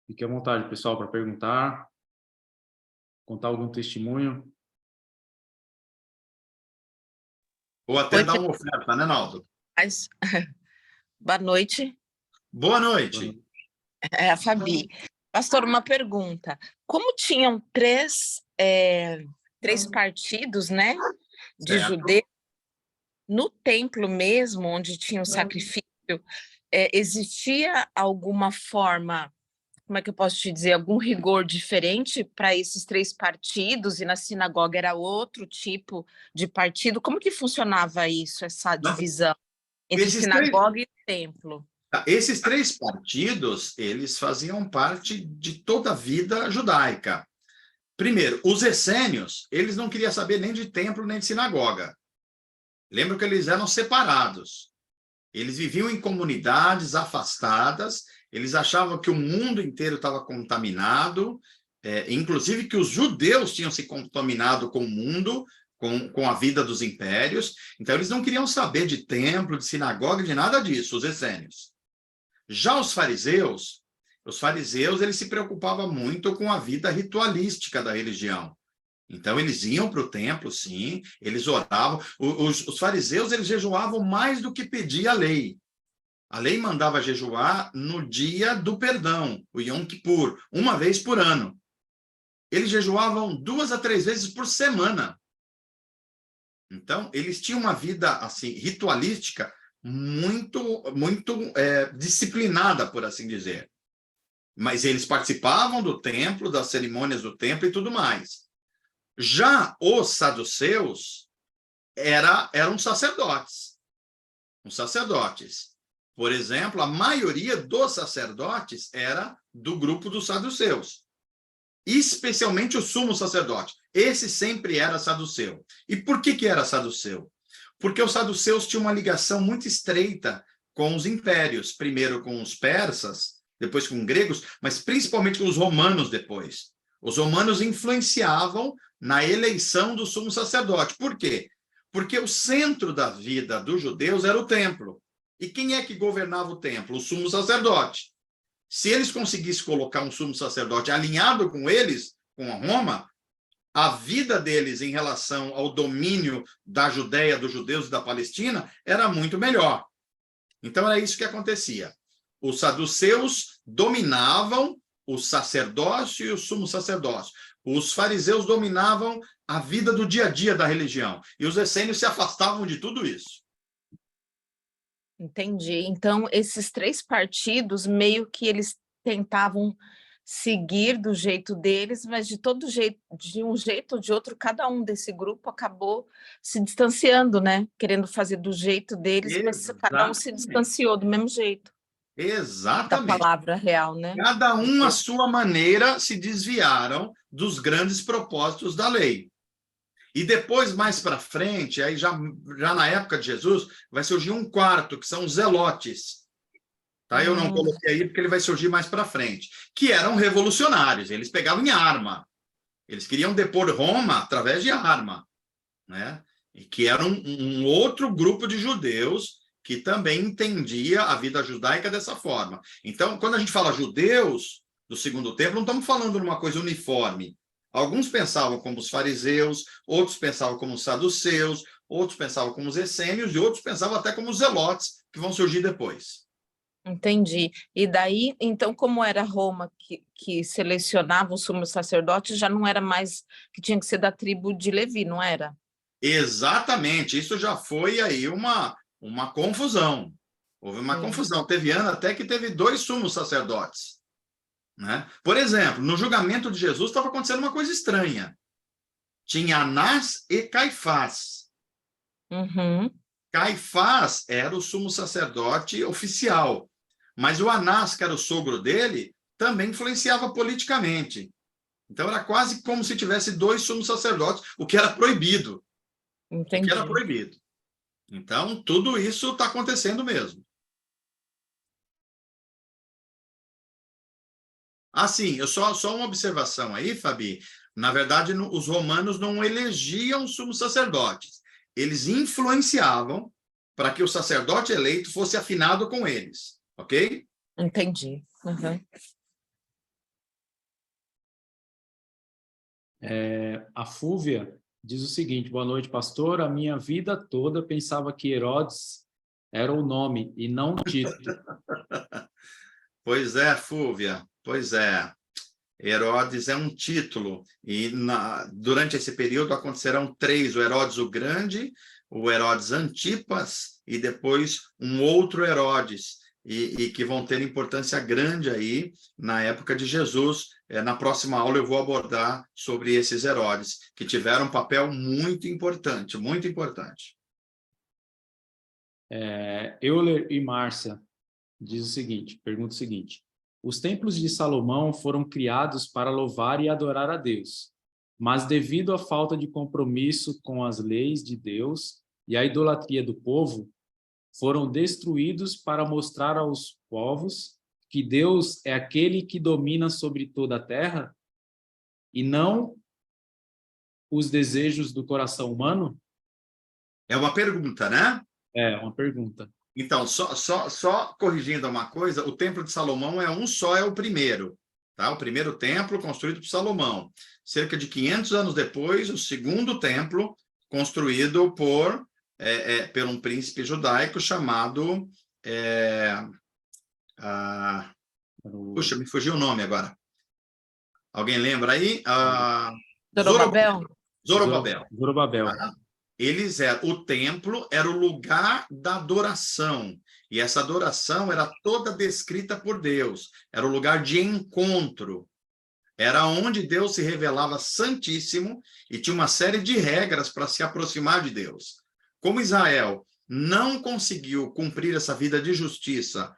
Fique à vontade, pessoal, para perguntar, contar algum testemunho. Ou até dar uma oferta, né, Naldo? Boa noite. Boa noite. É a Fabi. Pastor, uma pergunta. Como tinham três partidos, né, de judeus, no templo mesmo, onde tinha o sacrifício, existia alguma forma, como é que eu posso te dizer, algum rigor diferente para esses três partidos, e na sinagoga era outro tipo de partido? Como que funcionava isso, essa divisão entre sinagoga e templo? Esses três partidos, eles faziam parte de toda a vida judaica. Primeiro, os essênios, eles não queriam saber nem de templo, nem de sinagoga. Lembra que eles eram separados. Eles viviam em comunidades afastadas, eles achavam que o mundo inteiro estava contaminado, inclusive que os judeus tinham se contaminado com o mundo, com a vida dos impérios. Então, eles não queriam saber de templo, de sinagoga, de nada disso, os essênios. Já os fariseus, eles se preocupavam muito com a vida ritualística da religião. Então, eles iam para o templo, sim, eles oravam. Os fariseus, eles jejuavam mais do que pedia a lei. A lei mandava jejuar no dia do perdão, o Yom Kippur, uma vez por ano. Eles jejuavam 2 a 3 vezes por semana. Então, eles tinham uma vida assim ritualística muito disciplinada, por assim dizer. Mas eles participavam do templo, das cerimônias do templo e tudo mais. Já os saduceus eram sacerdotes. Os sacerdotes. Por exemplo, a maioria dos sacerdotes era do grupo dos saduceus. Especialmente o sumo sacerdote. Esse sempre era saduceu. E por que era saduceu? Porque os saduceus tinham uma ligação muito estreita com os impérios. Primeiro com os persas, depois com os gregos, mas principalmente com os romanos depois. Os romanos influenciavam na eleição do sumo sacerdote. Por quê? Porque o centro da vida dos judeus era o templo. E quem é que governava o templo? O sumo sacerdote. Se eles conseguissem colocar um sumo sacerdote alinhado com eles, com a Roma, a vida deles em relação ao domínio da Judéia, dos judeus e da Palestina era muito melhor. Então, era isso que acontecia. Os saduceus dominavam o sacerdócio e o sumo sacerdócio. Os fariseus dominavam a vida do dia a dia da religião. E os essênios se afastavam de tudo isso. Entendi. Então, esses três partidos, meio que eles tentavam seguir do jeito deles, mas de todo jeito, de um jeito ou de outro, cada um desse grupo acabou se distanciando, né? Querendo fazer do jeito deles, mas cada um se distanciou do mesmo jeito. Exatamente. Da palavra real, né? Cada um, à sua maneira, se desviaram dos grandes propósitos da lei. E depois, mais para frente, aí já na época de Jesus, vai surgir um quarto, que são os zelotes. Tá? Eu não coloquei aí porque ele vai surgir mais para frente. Que eram revolucionários, eles pegavam em arma. Eles queriam depor Roma através de arma. Né? e que era um outro grupo de judeus que também entendia a vida judaica dessa forma. Então, quando a gente fala judeus do segundo templo, não estamos falando de uma coisa uniforme. Alguns pensavam como os fariseus, outros pensavam como os saduceus, outros pensavam como os essênios e outros pensavam até como os zelotes, que vão surgir depois. Entendi. E daí, então, como era Roma que selecionava o sumo sacerdote, já não era mais que tinha que ser da tribo de Levi, não era? Exatamente, isso já foi aí uma confusão. Houve uma confusão. Teve ano até que teve 2 sumos sacerdotes, né? Por exemplo, no julgamento de Jesus estava acontecendo uma coisa estranha. Tinha Anás e Caifás. Uhum. Caifás era o sumo sacerdote oficial, mas o Anás, que era o sogro dele, também influenciava politicamente. Então era quase como se tivesse 2 sumos sacerdotes, o que era proibido. Entendi. O que era proibido. Então, tudo isso está acontecendo mesmo. Assim, só uma observação aí, Fabi. Na verdade, os romanos não elegiam sumos sacerdotes. Eles influenciavam para que o sacerdote eleito fosse afinado com eles. Ok? Entendi. Uhum. A Fúvia diz o seguinte: boa noite, pastor. A minha vida toda pensava que Herodes era o nome e não o título. Pois é, Fúvia. Pois é. Herodes é um título. E durante esse período acontecerão 3: o Herodes o Grande, o Herodes Antipas e depois um outro Herodes, e que vão ter importância grande aí na época de Jesus. Na próxima aula eu vou abordar sobre esses Herodes, que tiveram um papel muito importante, muito importante. Euler e Márcia pergunta o seguinte: os templos de Salomão foram criados para louvar e adorar a Deus, mas devido à falta de compromisso com as leis de Deus e à idolatria do povo, foram destruídos para mostrar aos povos que Deus é aquele que domina sobre toda a terra e não os desejos do coração humano? É uma pergunta, né? É uma pergunta. Então, só corrigindo uma coisa, o Templo de Salomão é um só, é o primeiro. Tá? O primeiro templo construído por Salomão. Cerca de 500 anos depois, o segundo templo construído por um príncipe judaico chamado... Puxa, me fugiu o nome agora. Alguém lembra aí? Zorobabel. O templo era o lugar da adoração, e essa adoração era toda descrita por Deus, era o lugar de encontro, era onde Deus se revelava santíssimo e tinha uma série de regras para se aproximar de Deus. Como Israel não conseguiu cumprir essa vida de justiça,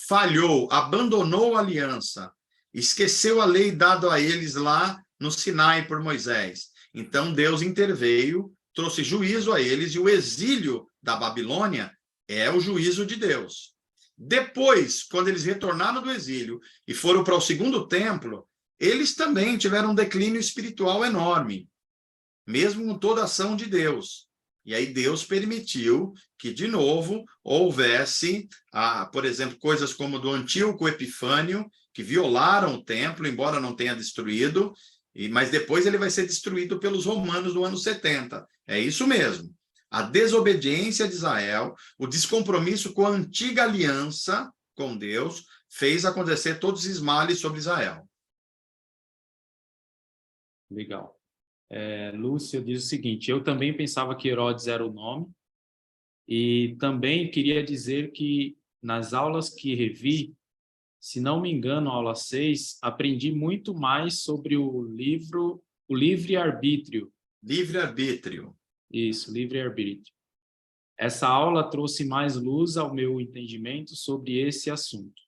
falhou, abandonou a aliança, esqueceu a lei dada a eles lá no Sinai por Moisés, então Deus interveio, trouxe juízo a eles, e o exílio da Babilônia é o juízo de Deus. Depois, quando eles retornaram do exílio e foram para o segundo templo, eles também tiveram um declínio espiritual enorme, mesmo com toda a ação de Deus. E aí Deus permitiu que, de novo, houvesse, por exemplo, coisas como do Antíoco Epifânio, que violaram o templo, embora não tenha destruído, mas depois ele vai ser destruído pelos romanos no ano 70. É isso mesmo. A desobediência de Israel, o descompromisso com a antiga aliança com Deus, fez acontecer todos os males sobre Israel. Legal. Lúcia diz o seguinte: eu também pensava que Herodes era o nome, e também queria dizer que nas aulas que revi, se não me engano, aula 6, aprendi muito mais sobre o livre-arbítrio. Livre-arbítrio. Isso, livre-arbítrio. Essa aula trouxe mais luz ao meu entendimento sobre esse assunto.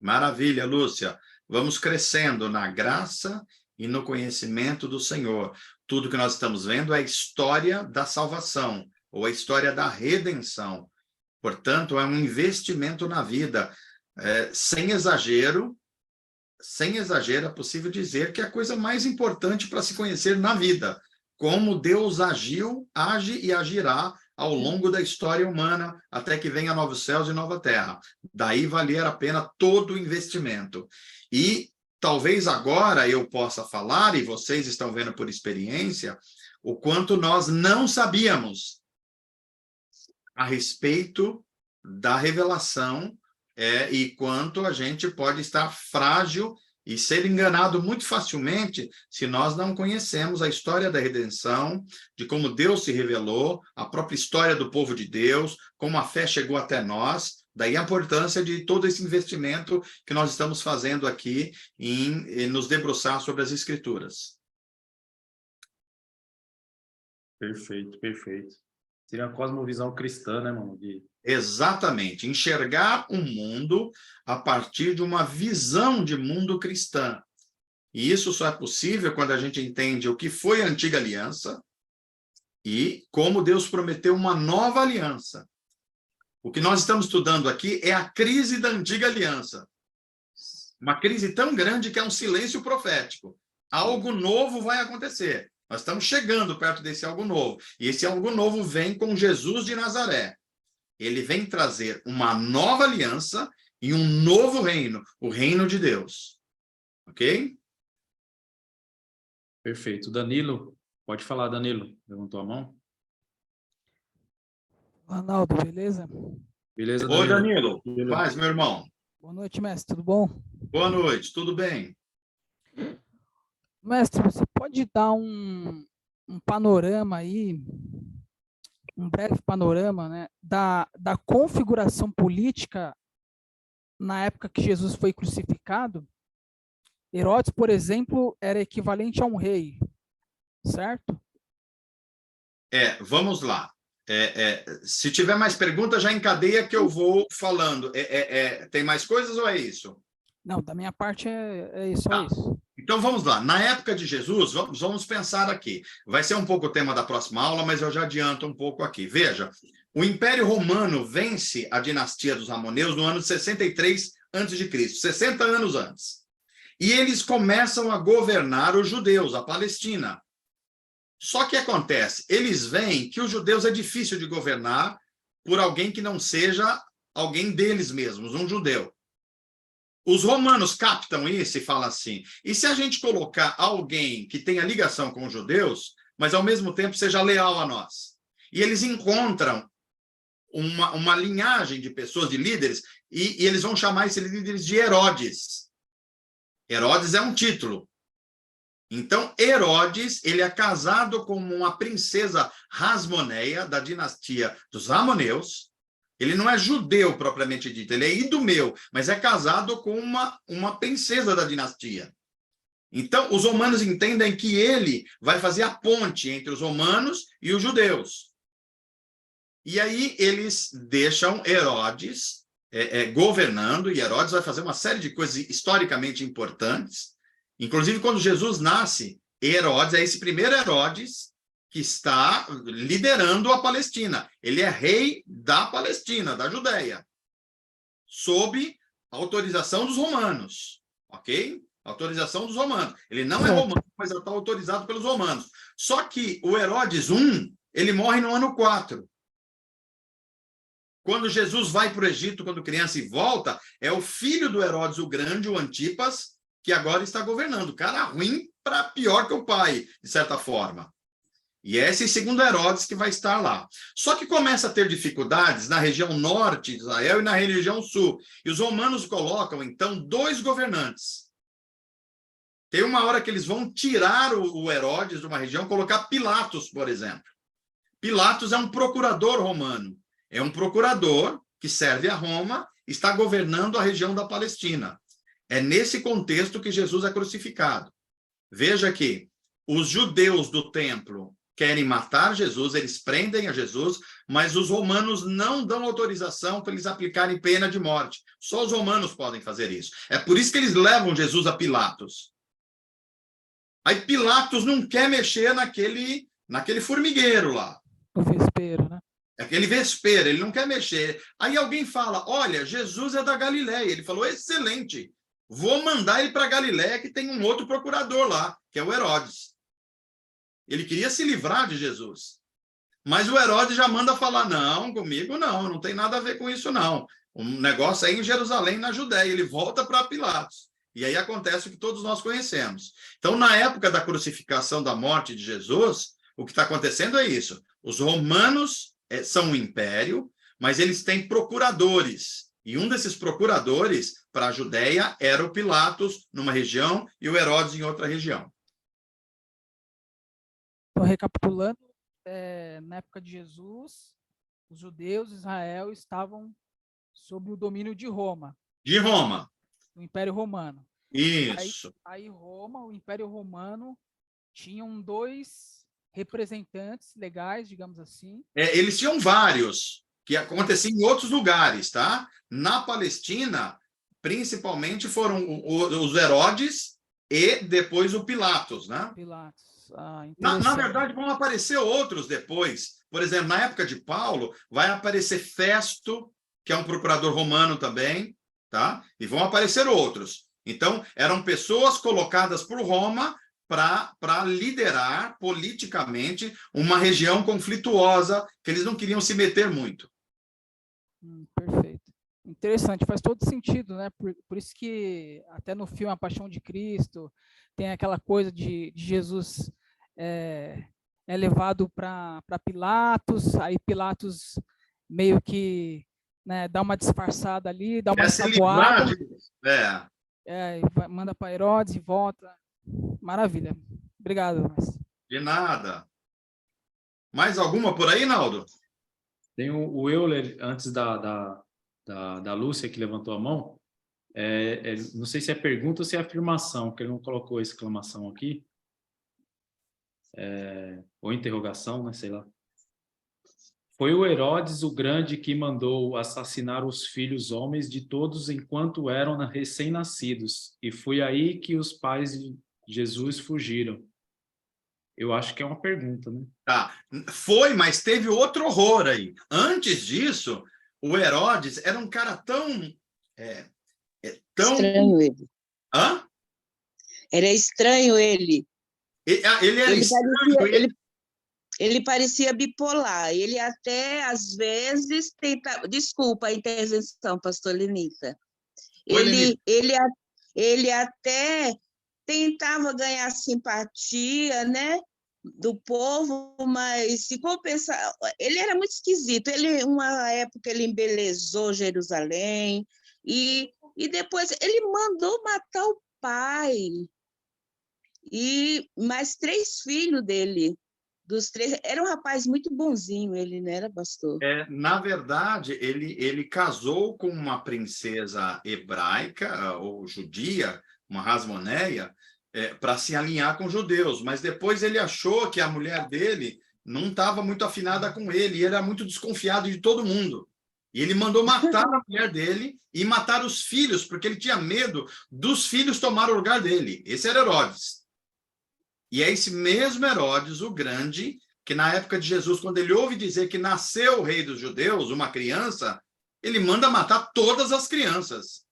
Maravilha, Lúcia. Vamos crescendo na graça e no conhecimento do Senhor. Tudo que nós estamos vendo é a história da salvação, ou a história da redenção. Portanto, é um investimento na vida. Sem exagero, é possível dizer que é a coisa mais importante para se conhecer na vida. como Deus agiu, age e agirá ao longo da história humana, até que venha novos céus e nova terra. Daí valer a pena todo o investimento. E talvez agora eu possa falar, e vocês estão vendo por experiência, o quanto nós não sabíamos a respeito da revelação e quanto a gente pode estar frágil e ser enganado muito facilmente se nós não conhecemos a história da redenção, de como Deus se revelou, a própria história do povo de Deus, como a fé chegou até nós. Daí a importância de todo esse investimento que nós estamos fazendo aqui em nos debruçar sobre as Escrituras. Perfeito, perfeito. Seria a cosmovisão cristã, né, mano? Exatamente, enxergar o mundo a partir de uma visão de mundo cristã. E isso só é possível quando a gente entende o que foi a antiga aliança e como Deus prometeu uma nova aliança. O que nós estamos estudando aqui é a crise da antiga aliança. Uma crise tão grande que é um silêncio profético. Algo novo vai acontecer. Nós estamos chegando perto desse algo novo. E esse algo novo vem com Jesus de Nazaré. Ele vem trazer uma nova aliança e um novo reino, o reino de Deus. Ok? Perfeito. Danilo, pode falar, Danilo. Levantou a mão? Ronaldo, beleza? Beleza, Danilo? Oi, Danilo. Paz, meu irmão. Boa noite, mestre, tudo bom? Boa noite, tudo bem? Mestre, você pode dar um panorama aí, um breve panorama, né, da configuração política na época que Jesus foi crucificado? Herodes, por exemplo, era equivalente a um rei, certo? Vamos lá. Se tiver mais perguntas, já encadeia que eu vou falando. Tem mais coisas ou é isso? Não, da minha parte é isso, Tá. é isso. Então, vamos lá. Na época de Jesus, vamos pensar aqui. Vai ser um pouco o tema da próxima aula, mas eu já adianto um pouco aqui. Veja, o Império Romano vence a dinastia dos Amorreus no ano de 63 a.C., 60 anos antes. E eles começam a governar os judeus, a Palestina. Só que acontece, eles veem que os judeus é difícil de governar por alguém que não seja alguém deles mesmos, um judeu. Os romanos captam isso e falam assim, e se a gente colocar alguém que tenha ligação com os judeus, mas ao mesmo tempo seja leal a nós? E eles encontram uma linhagem de pessoas, de líderes, e eles vão chamar esses líderes de Herodes. Herodes é um título. Então, Herodes, ele é casado com uma princesa Hasmoneia, da dinastia dos Amorreus. Ele não é judeu, propriamente dito, ele é idumeu, mas é casado com uma princesa da dinastia. Então, os romanos entendem que ele vai fazer a ponte entre os romanos e os judeus. E aí eles deixam Herodes governando, e Herodes vai fazer uma série de coisas historicamente importantes. Inclusive, quando Jesus nasce, Herodes é esse primeiro Herodes que está liderando a Palestina. Ele é rei da Palestina, da Judéia, sob autorização dos romanos, ok? Autorização dos romanos. Ele não é romano, mas está autorizado pelos romanos. Só que o Herodes I, ele morre no ano 4. Quando Jesus vai para o Egito, quando criança, e volta, é o filho do Herodes o Grande, o Antipas, que agora está governando. Cara ruim para pior que o pai, de certa forma. E é esse segundo Herodes que vai estar lá. Só que começa a ter dificuldades na região norte de Israel e na região sul. E os romanos colocam, então, 2 governantes. Tem uma hora que eles vão tirar o Herodes de uma região, colocar Pilatos, por exemplo. Pilatos é um procurador romano. É um procurador que serve a Roma, está governando a região da Palestina. É nesse contexto que Jesus é crucificado. Veja que os judeus do templo querem matar Jesus, eles prendem a Jesus, mas os romanos não dão autorização para eles aplicarem pena de morte. Só os romanos podem fazer isso. É por isso que eles levam Jesus a Pilatos. Aí Pilatos não quer mexer naquele formigueiro lá. O vespeiro, né? Aquele vespeiro, ele não quer mexer. Aí alguém fala, olha, Jesus é da Galileia. Ele falou, excelente, vou mandar ele para Galileia, que tem um outro procurador lá, que é o Herodes. Ele queria se livrar de Jesus. Mas o Herodes já manda falar, não, comigo não tem nada a ver com isso, não. O negócio é em Jerusalém, na Judéia. Ele volta para Pilatos. E aí acontece o que todos nós conhecemos. Então, na época da crucificação, da morte de Jesus, o que está acontecendo é isso. Os romanos são um império, mas eles têm procuradores. E um desses procuradores, para a Judéia, era o Pilatos, numa região, e o Herodes em outra região. Então, recapitulando, na época de Jesus, os judeus, Israel, estavam sob o domínio de Roma. De Roma. Do Império Romano. Isso. Aí Roma, o Império Romano, tinham 2 representantes legais, digamos assim. Eles tinham vários, que aconteciam em outros lugares, tá? Na Palestina, principalmente foram os Herodes e depois o Pilatos, né? Pilatos. Na verdade, vão aparecer outros depois. Por exemplo, na época de Paulo, vai aparecer Festo, que é um procurador romano também, tá? E vão aparecer outros. Então, eram pessoas colocadas por Roma para liderar politicamente uma região conflituosa que eles não queriam se meter muito. Perfeito. Interessante, faz todo sentido, né? Por isso que até no filme A Paixão de Cristo tem aquela coisa de Jesus é levado para Pilatos, aí Pilatos meio que, né, dá uma disfarçada ali, dá uma ensaboada, manda para Herodes e volta. Maravilha. Obrigado. De nada. Mais alguma por aí, Naldo? Tem o Euler, antes da Lúcia, que levantou a mão. Não sei se é pergunta ou se é afirmação, porque ele não colocou exclamação aqui. Ou interrogação, né? Sei lá. Foi o Herodes o Grande que mandou assassinar os filhos homens de todos enquanto eram recém-nascidos. E foi aí que os pais de Jesus fugiram. Eu acho que é uma pergunta, né? Tá. Foi, mas teve outro horror aí. Antes disso, o Herodes era um cara tão estranho ele. Hã? Era estranho ele. Ele era estranho. Ele parecia bipolar. Ele até, às vezes, tentava... Desculpa a intervenção, pastor Lenita. Ele até tentava ganhar simpatia, né, do povo, mas se compensar, ele era muito esquisito. Uma época ele embelezou Jerusalém e depois ele mandou matar o pai e mais 3 filhos dele. Dos 3, era um rapaz muito bonzinho, ele não era, pastor? Na verdade, ele casou com uma princesa hebraica ou judia, uma Hasmoneia, para se alinhar com os judeus, mas depois ele achou que a mulher dele não estava muito afinada com ele, e ele era muito desconfiado de todo mundo. E ele mandou matar a mulher dele e matar os filhos, porque ele tinha medo dos filhos tomar o lugar dele. Esse era Herodes. E é esse mesmo Herodes, o Grande, que na época de Jesus, quando ele ouve dizer que nasceu o rei dos judeus, uma criança, ele manda matar todas as crianças,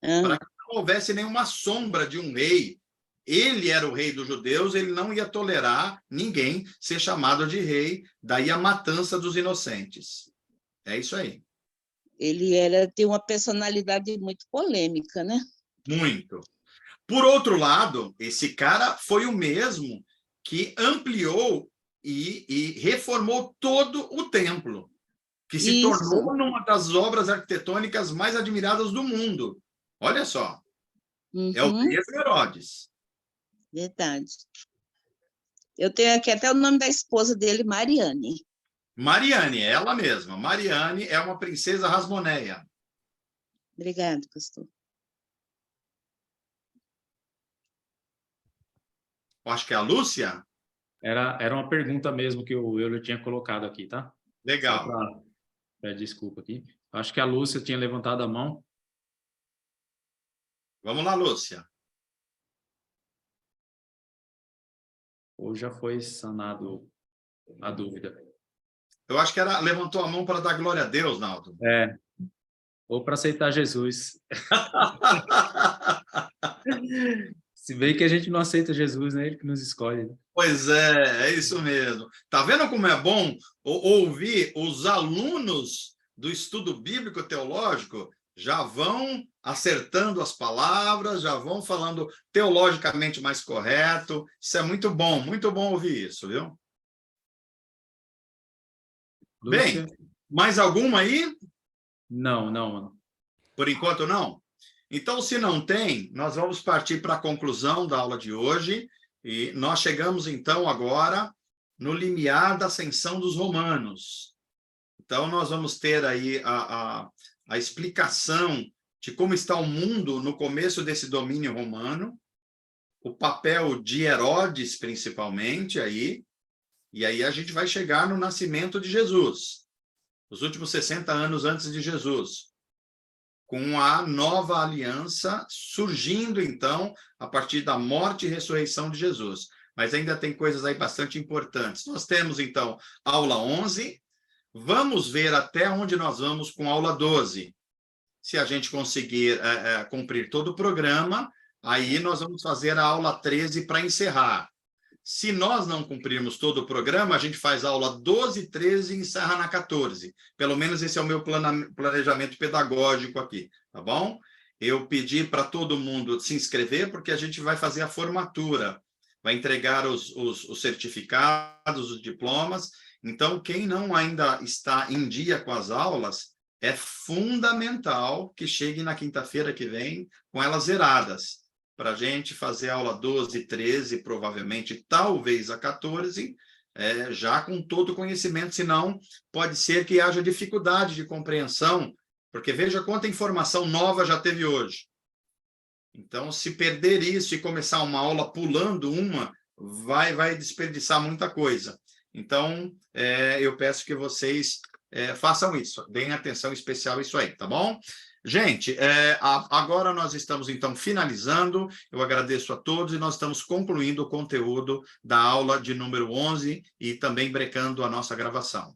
para que não houvesse nenhuma sombra de um rei. Ele era o rei dos judeus, ele não ia tolerar ninguém ser chamado de rei, daí a matança dos inocentes. É isso aí. Ele tem uma personalidade muito polêmica, né? Muito. Por outro lado, esse cara foi o mesmo que ampliou e reformou todo o templo, que se tornou uma das obras arquitetônicas mais admiradas do mundo. Olha só. É o mesmo Herodes. Verdade. Eu tenho aqui até o nome da esposa dele, Mariane. Mariane, ela mesma. Mariane é uma princesa Hasmoneia. Obrigada, pastor. Eu acho que é a Lúcia. Era uma pergunta mesmo que o Euler tinha colocado aqui, tá? Legal. Desculpa aqui. Acho que a Lúcia tinha levantado a mão. Vamos lá, Lúcia. Ou já foi sanado a dúvida? Eu acho que levantou a mão para dar glória a Deus, Naldo. Ou para aceitar Jesus. Se bem que a gente não aceita Jesus, né? Ele que nos escolhe. Né? Pois é isso mesmo. Tá vendo como é bom ouvir os alunos do estudo bíblico teológico já vão acertando as palavras, já vão falando teologicamente mais correto. Isso é muito bom ouvir isso, viu? Lúcia? Bem, mais alguma aí? Não, não. Por enquanto, não? Então, se não tem, nós vamos partir para a conclusão da aula de hoje. E nós chegamos, então, agora no limiar da ascensão dos romanos. Então, nós vamos ter aí a explicação de como está o mundo no começo desse domínio romano, o papel de Herodes, principalmente, aí, e aí a gente vai chegar no nascimento de Jesus, os últimos 60 anos antes de Jesus, com a nova aliança surgindo, então, a partir da morte e ressurreição de Jesus. Mas ainda tem coisas aí bastante importantes. Nós temos, então, aula 11. Vamos ver até onde nós vamos com aula 12. Se a gente conseguir cumprir todo o programa, aí nós vamos fazer a aula 13 para encerrar. Se nós não cumprirmos todo o programa, a gente faz a aula 12, 13 e encerra na 14. Pelo menos esse é o meu planejamento pedagógico aqui, tá bom? Eu pedi para todo mundo se inscrever, porque a gente vai fazer a formatura, vai entregar os certificados, os diplomas. Então, quem não ainda está em dia com as aulas, é fundamental que chegue na quinta-feira que vem com elas zeradas, para a gente fazer a aula 12, 13, provavelmente, talvez a 14, já com todo o conhecimento, senão pode ser que haja dificuldade de compreensão, porque veja quanta informação nova já teve hoje. Então, se perder isso e começar uma aula pulando uma, vai desperdiçar muita coisa. Então, eu peço que vocês façam isso, deem atenção especial a isso aí, tá bom? Gente, agora nós estamos, então, finalizando. Eu agradeço a todos e nós estamos concluindo o conteúdo da aula de número 11 e também brecando a nossa gravação.